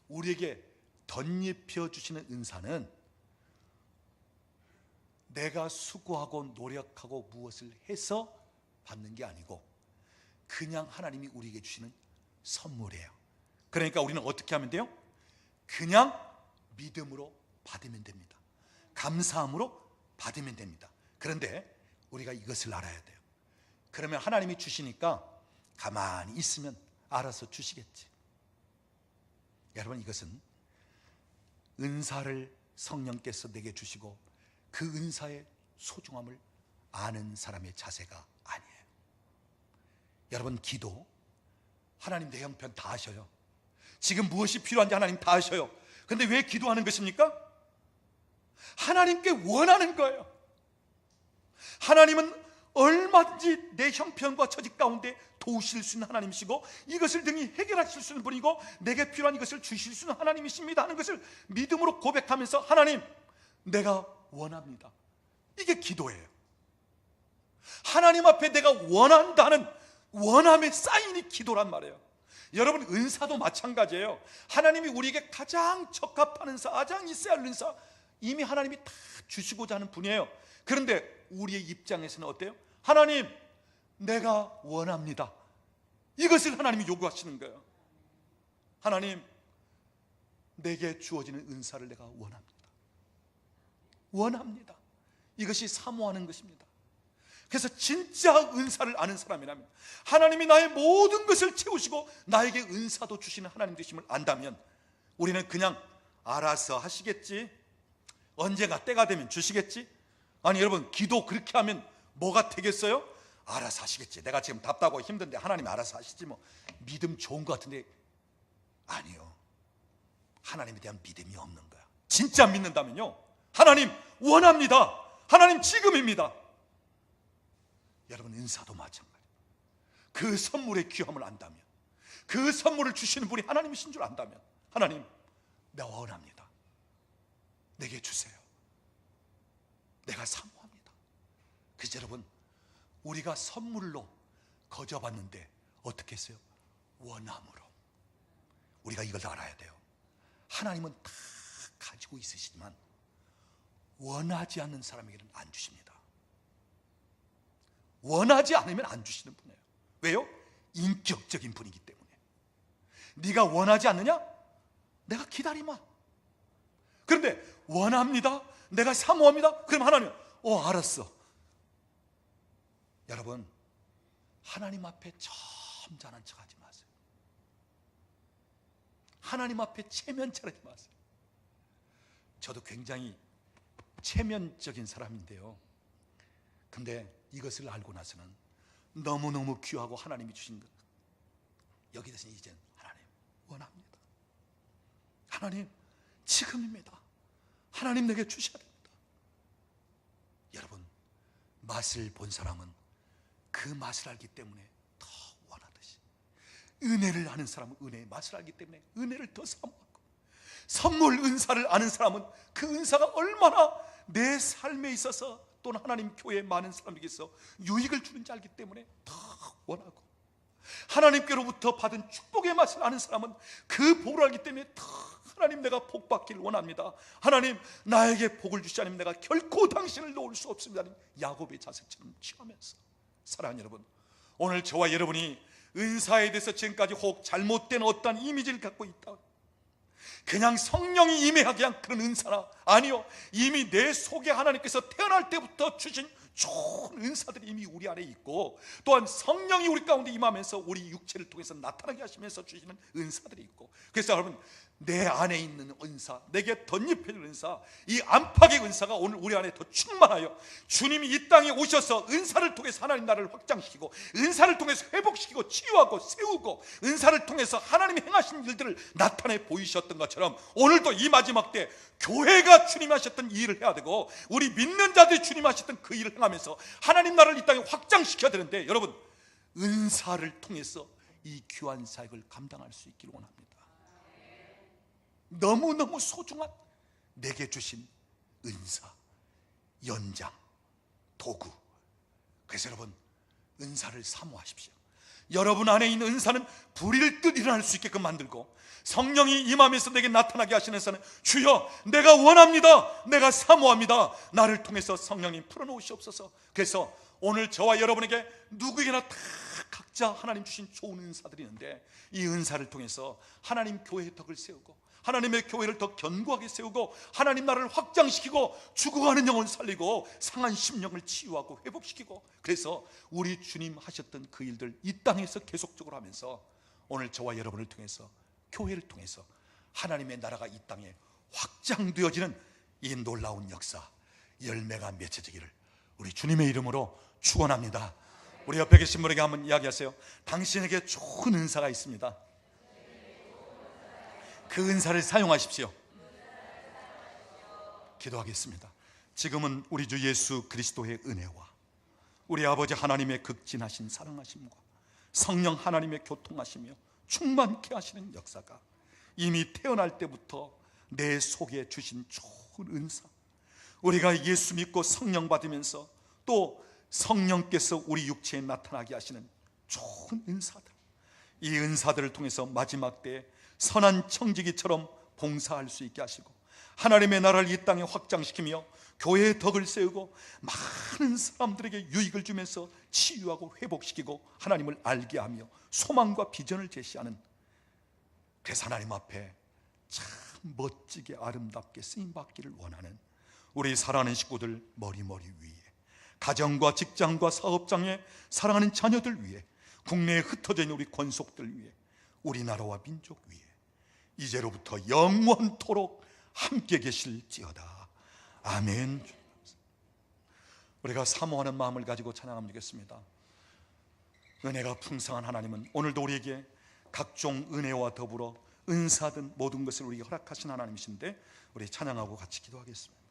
우리에게 덧입혀 주시는 은사는 내가 수고하고 노력하고 무엇을 해서 받는 게 아니고 그냥 하나님이 우리에게 주시는 선물이에요. 그러니까 우리는 어떻게 하면 돼요? 그냥 믿음으로 받으면 됩니다. 감사함으로 받으면 됩니다. 그런데 우리가 이것을 알아야 돼요. 그러면 하나님이 주시니까 가만히 있으면 알아서 주시겠지. 여러분, 이것은 은사를 성령께서 내게 주시고 그 은사의 소중함을 아는 사람의 자세가 아니에요. 여러분, 기도, 하나님 내 형편 다 아셔요. 지금 무엇이 필요한지 하나님 다 아셔요. 근데 왜 기도하는 것입니까? 하나님께 원하는 거예요. 하나님은 얼마든지 내 형편과 처지 가운데 도우실 수 있는 하나님이시고 이것을 등히 해결하실 수 있는 분이고 내게 필요한 이것을 주실 수 있는 하나님이십니다 하는 것을 믿음으로 고백하면서, 하나님, 내가 원합니다. 이게 기도예요. 하나님 앞에 내가 원한다는 원함의 사인이 기도란 말이에요. 여러분, 은사도 마찬가지예요. 하나님이 우리에게 가장 적합한 은사, 가장 있어야 할 은사, 이미 하나님이 다 주시고자 하는 분이에요. 그런데 우리의 입장에서는 어때요? 하나님, 내가 원합니다. 이것을 하나님이 요구하시는 거예요. 하나님, 내게 주어지는 은사를 내가 원합니다. 원합니다. 이것이 사모하는 것입니다. 그래서 진짜 은사를 아는 사람이라면, 하나님이 나의 모든 것을 채우시고 나에게 은사도 주시는 하나님 되심을 안다면, 우리는 그냥 알아서 하시겠지, 언젠가 때가 되면 주시겠지. 아니 여러분, 기도 그렇게 하면 뭐가 되겠어요? 알아서 하시겠지, 내가 지금 답답하고 힘든데 하나님 알아서 하시지 뭐. 믿음 좋은 것 같은데 아니요, 하나님에 대한 믿음이 없는 거야. 진짜 믿는다면요, 하나님 원합니다, 하나님 지금입니다. 여러분, 은사도 마찬가지예요. 그 선물의 귀함을 안다면, 그 선물을 주시는 분이 하나님이신 줄 안다면, 하나님, 내가 원합니다, 내게 주세요, 내가 사모합니다. 그래서 여러분, 우리가 선물로 거저받는데 어떻게 했어요? 원함으로. 우리가 이걸 알아야 돼요. 하나님은 다 가지고 있으시지만 원하지 않는 사람에게는 안 주십니다. 원하지 않으면 안 주시는 분이에요. 왜요? 인격적인 분이기 때문에. 네가 원하지 않느냐? 내가 기다리마. 그런데 원합니다, 내가 사모합니다, 그럼 하나님, 알았어. 여러분, 하나님 앞에 점잖은 척하지 마세요. 하나님 앞에 체면차리지 마세요. 저도 굉장히 체면적인 사람인데요, 근데 이것을 알고 나서는 너무너무 귀하고 하나님이 주신 것, 여기 대해서 이제는 하나님 원합니다, 하나님 지금입니다, 하나님 내게 주셔야 됩니다. 여러분, 맛을 본 사람은 그 맛을 알기 때문에 더 원하듯이, 은혜를 아는 사람은 은혜의 맛을 알기 때문에 은혜를 더 사모하고, 선물 은사를 아는 사람은 그 은사가 얼마나 내 삶에 있어서 또는 하나님 교회에 많은 사람에게서 유익을 주는지 알기 때문에 더 원하고, 하나님께로부터 받은 축복의 맛을 아는 사람은 그 복을 알기 때문에 더 하나님, 내가 복 받기를 원합니다, 하나님 나에게 복을 주시자니 내가 결코 당신을 놓을 수 없습니다, 야곱의 자세처럼 취하면서. 사랑하는 여러분, 오늘 저와 여러분이 은사에 대해서 지금까지 혹 잘못된 어떠한 이미지를 갖고 있다, 그냥 성령이 임해하게 한 그런 은사나, 아니요, 이미 내 속에 하나님께서 태어날 때부터 주신 좋은 은사들이 이미 우리 안에 있고, 또한 성령이 우리 가운데 임하면서 우리 육체를 통해서 나타나게 하시면서 주시는 은사들이 있고, 그래서 여러분, 내 안에 있는 은사, 내게 덧입혀질 은사, 이 안팎의 은사가 오늘 우리 안에 더 충만하여 주님이 이 땅에 오셔서 은사를 통해서 하나님 나라를 확장시키고, 은사를 통해서 회복시키고 치유하고 세우고, 은사를 통해서 하나님이 행하신 일들을 나타내 보이셨던 것처럼 오늘도 이 마지막 때 교회가 주님이 하셨던 이 일을 해야 되고, 우리 믿는 자들이 주님이 하셨던 그 일을 행하면서 하나님 나라를 이 땅에 확장시켜야 되는데, 여러분, 은사를 통해서 이 귀한 사역을 감당할 수 있기를 원합니다. 너무너무 소중한 내게 주신 은사, 연장, 도구. 그래서 여러분, 은사를 사모하십시오. 여러분 안에 있는 은사는 불일 듯 일어날 수 있게끔 만들고, 성령이 임하면서 내게 나타나게 하시는 은사는, 주여 내가 원합니다, 내가 사모합니다, 나를 통해서 성령님 풀어놓으시옵소서. 그래서 오늘 저와 여러분에게 누구에게나 다 각자 하나님 주신 좋은 은사들이 있는데, 이 은사를 통해서 하나님 교회의 덕을 세우고, 하나님의 교회를 더 견고하게 세우고, 하나님 나라를 확장시키고, 죽어가는 영혼 살리고, 상한 심령을 치유하고 회복시키고, 그래서 우리 주님 하셨던 그 일들 이 땅에서 계속적으로 하면서 오늘 저와 여러분을 통해서, 교회를 통해서 하나님의 나라가 이 땅에 확장되어지는 이 놀라운 역사, 열매가 맺혀지기를 우리 주님의 이름으로 축원합니다. 우리 옆에 계신 분에게 한번 이야기하세요. 당신에게 좋은 은사가 있습니다. 그 은사를 사용하십시오. 기도하겠습니다. 지금은 우리 주 예수 그리스도의 은혜와 우리 아버지 하나님의 극진하신 사랑하심과 성령 하나님의 교통하시며 충만케 하시는 역사가 이미 태어날 때부터 내 속에 주신 좋은 은사, 우리가 예수 믿고 성령 받으면서 또 성령께서 우리 육체에 나타나게 하시는 좋은 은사들, 이 은사들을 통해서 마지막 때에 선한 청지기처럼 봉사할 수 있게 하시고 하나님의 나라를 이 땅에 확장시키며 교회의 덕을 세우고 많은 사람들에게 유익을 주면서 치유하고 회복시키고 하나님을 알게 하며 소망과 비전을 제시하는, 그래서 하나님 앞에 참 멋지게 아름답게 쓰임받기를 원하는 우리 사랑하는 식구들 머리머리 위에, 가정과 직장과 사업장에 사랑하는 자녀들 위에, 국내에 흩어져 있는 우리 권속들 위에, 우리나라와 민족 위에 이제로부터 영원토록 함께 계실지어다. 아멘. 우리가 사모하는 마음을 가지고 찬양하면 되겠습니다. 은혜가 풍성한 하나님은 오늘도 우리에게 각종 은혜와 더불어 은사든 모든 것을 우리에게 허락하신 하나님이신데, 우리 찬양하고 같이 기도하겠습니다.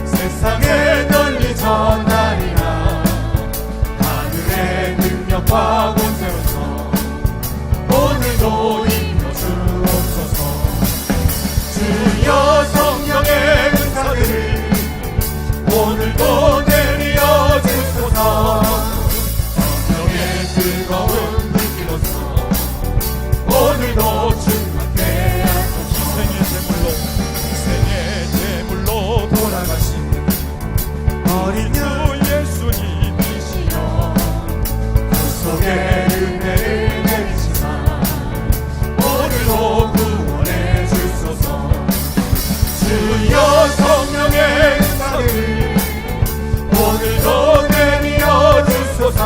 세상에 널리 전하리라. 하늘의 능력과 권세로서 오늘도 임여 주옵소서. 주여 성령의 은사를 오늘도 내려 주소서. 성령의 뜨거운 불길로서 오늘도 충만케 하소서. 희생의 제물로 돌아가신 어린 양 예수님이시여, 그 속에 은혜를 내리시사 오늘도 구원해 주소서. 주여 성령의 은사를 오늘도 내려 주소서.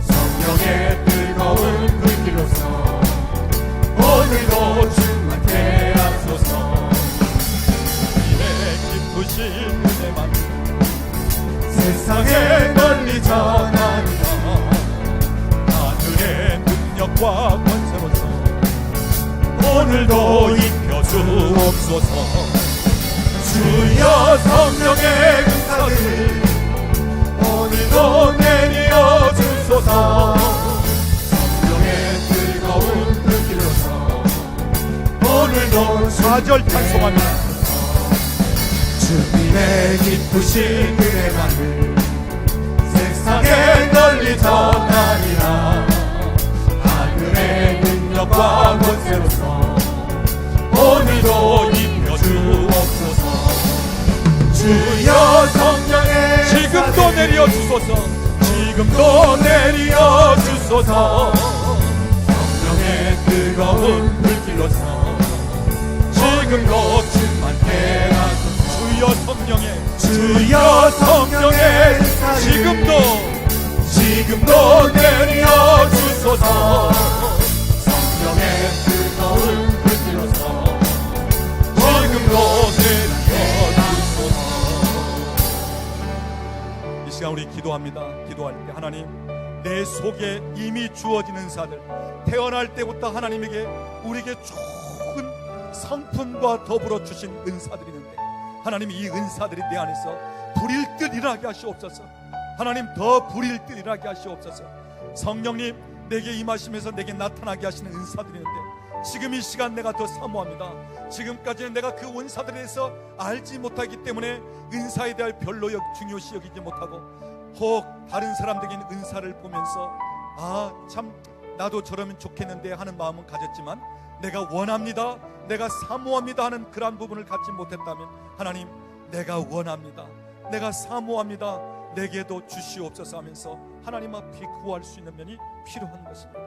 성령의 뜨거운 불길로서 오늘도 충만케 하소서. 이의 기쁘신 은혜만 세상에 널리 전하리라. 하늘의 능력과 권세로서 오늘도 입혀 주옵소서. 주여 성령의 은사를 오늘도 내려 주소서. 성령의 뜨거운 불길로서 오늘도 4절 찬송합니다. 주님의 기쁘신 은혜만을 세상에 널리 전하리라. 하늘의 능력과 권세로서 오늘도 입혀 주옵소서. 주여 성령의 지금도 내려 주소서. 지금도 내려 주소서. 성령의 뜨거운 불길로서 지금도 충만케 하소서. 주여 성령의 주여 성령의 지금도 내려 주소서. 성령의 뜨거운 불길로서 지금도 내려 주소서. 이 시간 우리 기도합니다. 기도할 때 하나님, 내 속에 이미 주어진 은사들, 태어날 때부터 하나님에게 우리에게 좋은 성품과 더불어 주신 은사들이 있는데, 하나님 이 은사들이 내 안에서 불일 듯 일하게 하시옵소서. 하나님 더 불일 듯 일하게 하시옵소서. 성령님 내게 임하시면서 내게 나타나게 하시는 은사들이 있는데, 지금 이 시간 내가 더 사모합니다. 지금까지는 내가 그 은사들에 대해서 알지 못하기 때문에 은사에 대해 별로 중요시 여기지 못하고, 혹 다른 사람들에게 은사를 보면서 아 참 나도 저러면 좋겠는데 하는 마음은 가졌지만, 내가 원합니다, 내가 사모합니다 하는 그러한 부분을 갖지 못했다면, 하나님 내가 원합니다, 내가 사모합니다, 내게도 주시옵소서 하면서 하나님 앞에 구할 수 있는 면이 필요한 것입니다.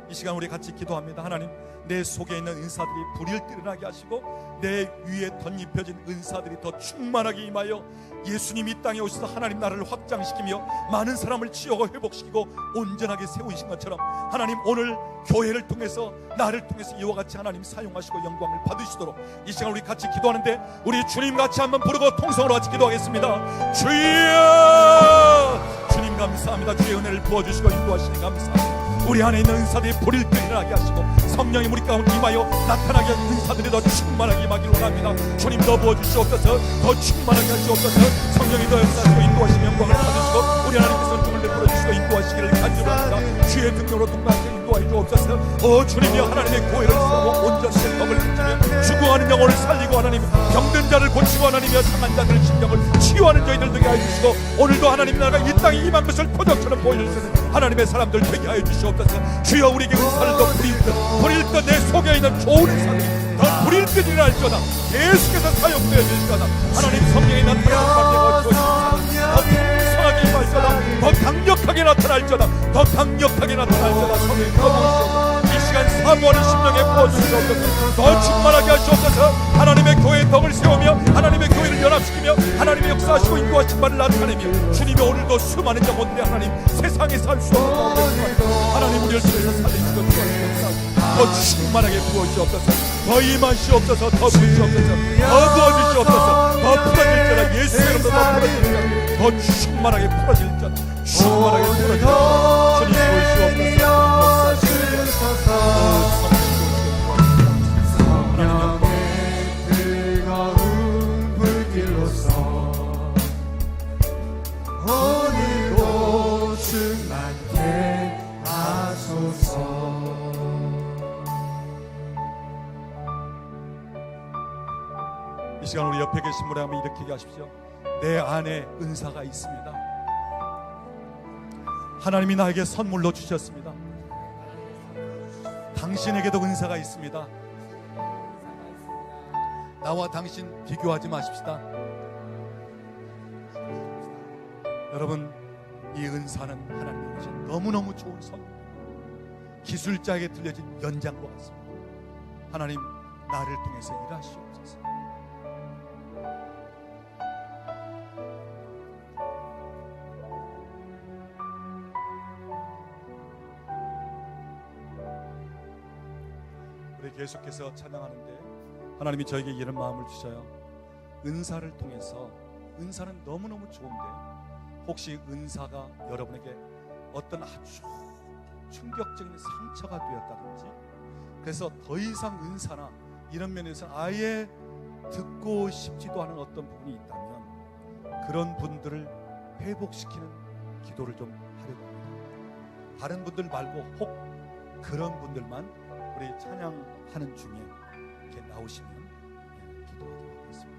이 시간 우리 같이 기도합니다. 하나님, 내 속에 있는 은사들이 불일 듯 일어나게 하시고, 내 위에 덧입혀진 은사들이 더 충만하게 임하여 예수님이 이 땅에 오셔서 하나님 나라를 확장시키며 많은 사람을 치유하고 회복시키고 온전하게 세우신 것처럼, 하나님 오늘 교회를 통해서, 나를 통해서 이와 같이 하나님 사용하시고 영광을 받으시도록 이 시간 우리 같이 기도하는데, 우리 주님 같이 한번 부르고 통성으로 같이 기도하겠습니다. 주여, 주님 감사합니다. 주의 은혜를 부어주시고 인도하시니 감사합니다. 우리 안에 있는 은사들이 불일 듯 일어나게 하시고, 성령이 우리 가운데 임하여 나타나게 하는 은사들이 더 충만하게 임하기를 원합니다. 주님 더 부어주시옵소서. 더 충만하게 하시옵소서. 성령이 더 역사하시고 인도하시며 영광을 받으시고, 우리 하나님께서 눈을 내버려 주시고 인도하시기를 간절합니다. 주의 능력으로 동반하게 인도하여 주옵소서. 주님이여, 하나님의 교회를 세우고 온전히 덕을 지키며 죽어가는 영혼을 살리고, 하나님 병든 자를 고치고, 하나님이여 상한 자들의 심령을 치유하는 저희들 되게 하여 주시고, 오늘도 하나님 나라가 이 땅에 임한 것을 표적처럼 보여주시는 하나님의 사람들 되게 하여 주시옵소서. 주여, 우리에게 은사를 더 부릴 듯 내 속에 있는 좋은 은사들이 더 부릴 듯 일어날지어다. 계속해서 사용되어 질지어다. 하나님 성령이 나타나는 더 풍성하게 임할지어다. 더 강력하게 나타날지어다. 더 강력하게 나타날지어다. 성령이 더 부으시옵소서. 이 시간 사모하는 심령에 부어주시옵소서. 더 충만하게 하시옵소서. 하나님의 교회의 덕을 세우며, 하나님의 교회를 연합시키며, 하나님의 역사하시고 인도하신 바를 나타내며, 주님이 오늘도 수많은 영혼들이 하나님 세상에 살 수 없는 하나님 우리를 통해서 살리시고 도와주시옵소서. 더 충만하게 부어주시옵소서. 더 임하시옵소서. 더 부으시옵소서. 더 부어주시옵소서. 더 풀어질지어다. 예수의 이름으로 더 풀어질지어다. 더 충만하게 풀어질지어다. 충만하게 풀어질지어다. 주님 부으시옵소서. 성령의 뜨거운 불길로서 오늘도 충만케 하소서. 이 시간 우리 옆에 계신 분에 한번 이렇게 얘기하십시오. 내 안에 은사가 있습니다. 하나님이 나에게 선물로 주셨습니다. 당신에게도 은사가 있습니다. 나와 당신 비교하지 마십시다. 여러분, 이 은사는 하나님이 주신 너무너무 좋은 선물, 기술자에게 들려진 연장과 같습니다. 하나님 나를 통해서 일하시옵소서. 우리 계속해서 찬양하는데, 하나님이 저에게 이런 마음을 주셔요. 은사를 통해서, 은사는 너무너무 좋은데 혹시 은사가 여러분에게 어떤 아주 충격적인 상처가 되었다든지, 그래서 더 이상 은사나 이런 면에서 아예 듣고 싶지도 않은 어떤 부분이 있다면, 그런 분들을 회복시키는 기도를 좀 하려고 합니다. 다른 분들 말고 혹 그런 분들만 우리 찬양하는 중에 이렇게 나오시면 기도하도록 하겠습니다.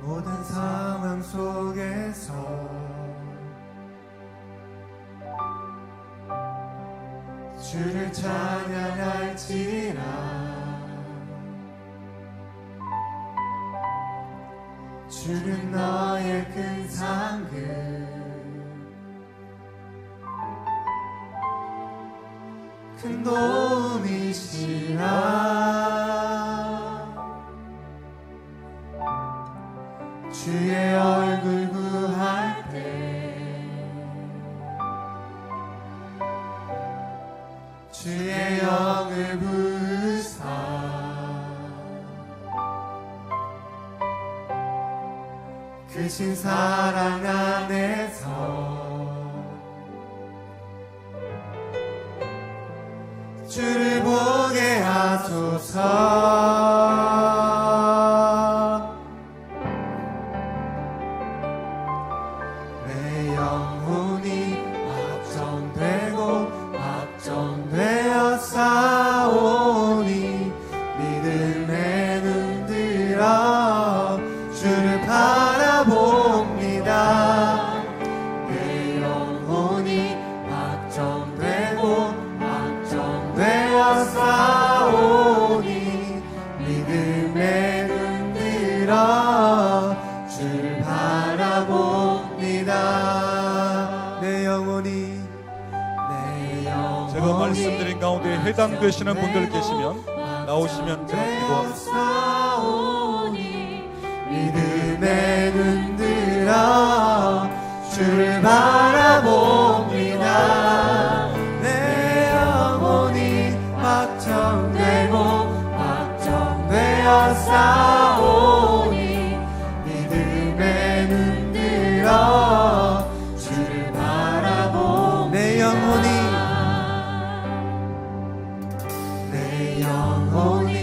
모든 상황 속에서 주를 찬양할지라. 주는 너의 큰 상급, 그 큰 도움이시라. 주의 얼굴 구할 때 주의 영을 부으사 크신 사랑 안에서 주를 보게 하소서. 내 영혼이 확정되어 싸우니 믿음에 눈들어 주를 바라봅니다. 내 영혼이 확정되어 싸우니 믿음에 눈들어 주를 바라봅니다. 내 영혼이 제가 말씀드린 가운데 해당되시는 분들 계시면 나오시면 제가 기도하겠습니다. 믿음에 눈들어 주를 바라봅니다. 내 영혼이 확정되어 싸우니 믿음에 눈들어 주를 바라봅니다. 내 영혼이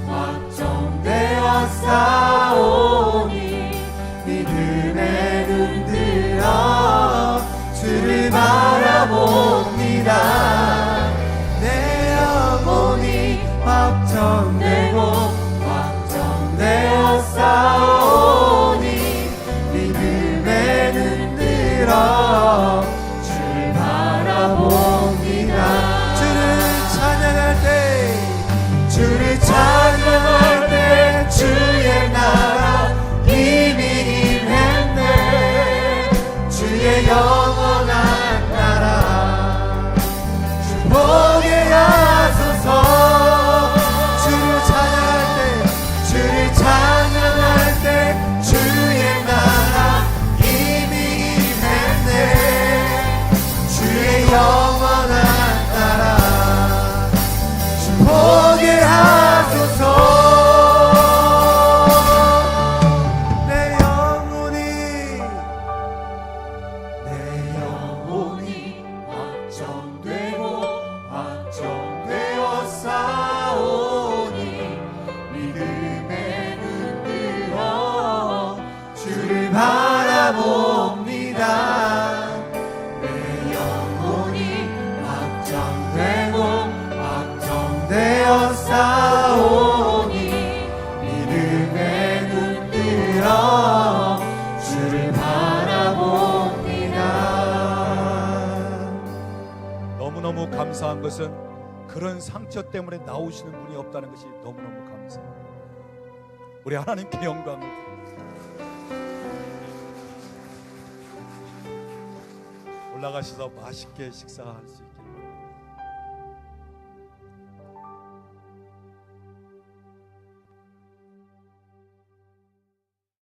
확정되어 싸우니 믿음에 눈들어 주를 바라봅니다. 내 영혼이 확정되어 싸우니 믿음에 눈들어 주를 바라봅니다. 주를 찬양할 때 주의 나라 힘이 임했네. 주의 영원한 나라 주 보게 하소서. 주를 찬양할 때 주의 나라 힘이 임했네. 주의 영원한 나라 보게 하소서. 내 영혼이 확정되어 싸우니 믿음에 눈들어 주를 바라봅니다. 내 영혼이 확정되어 싸우니 믿음에 눈들어 주를 바라봅니다. 너무너무 감사한 것은 그런 상처 때문에 나오시는 분이 없다는 것이 너무너무 감사해요. 우리 하나님께 영광을 올라가셔서 맛있게 식사할 수 있게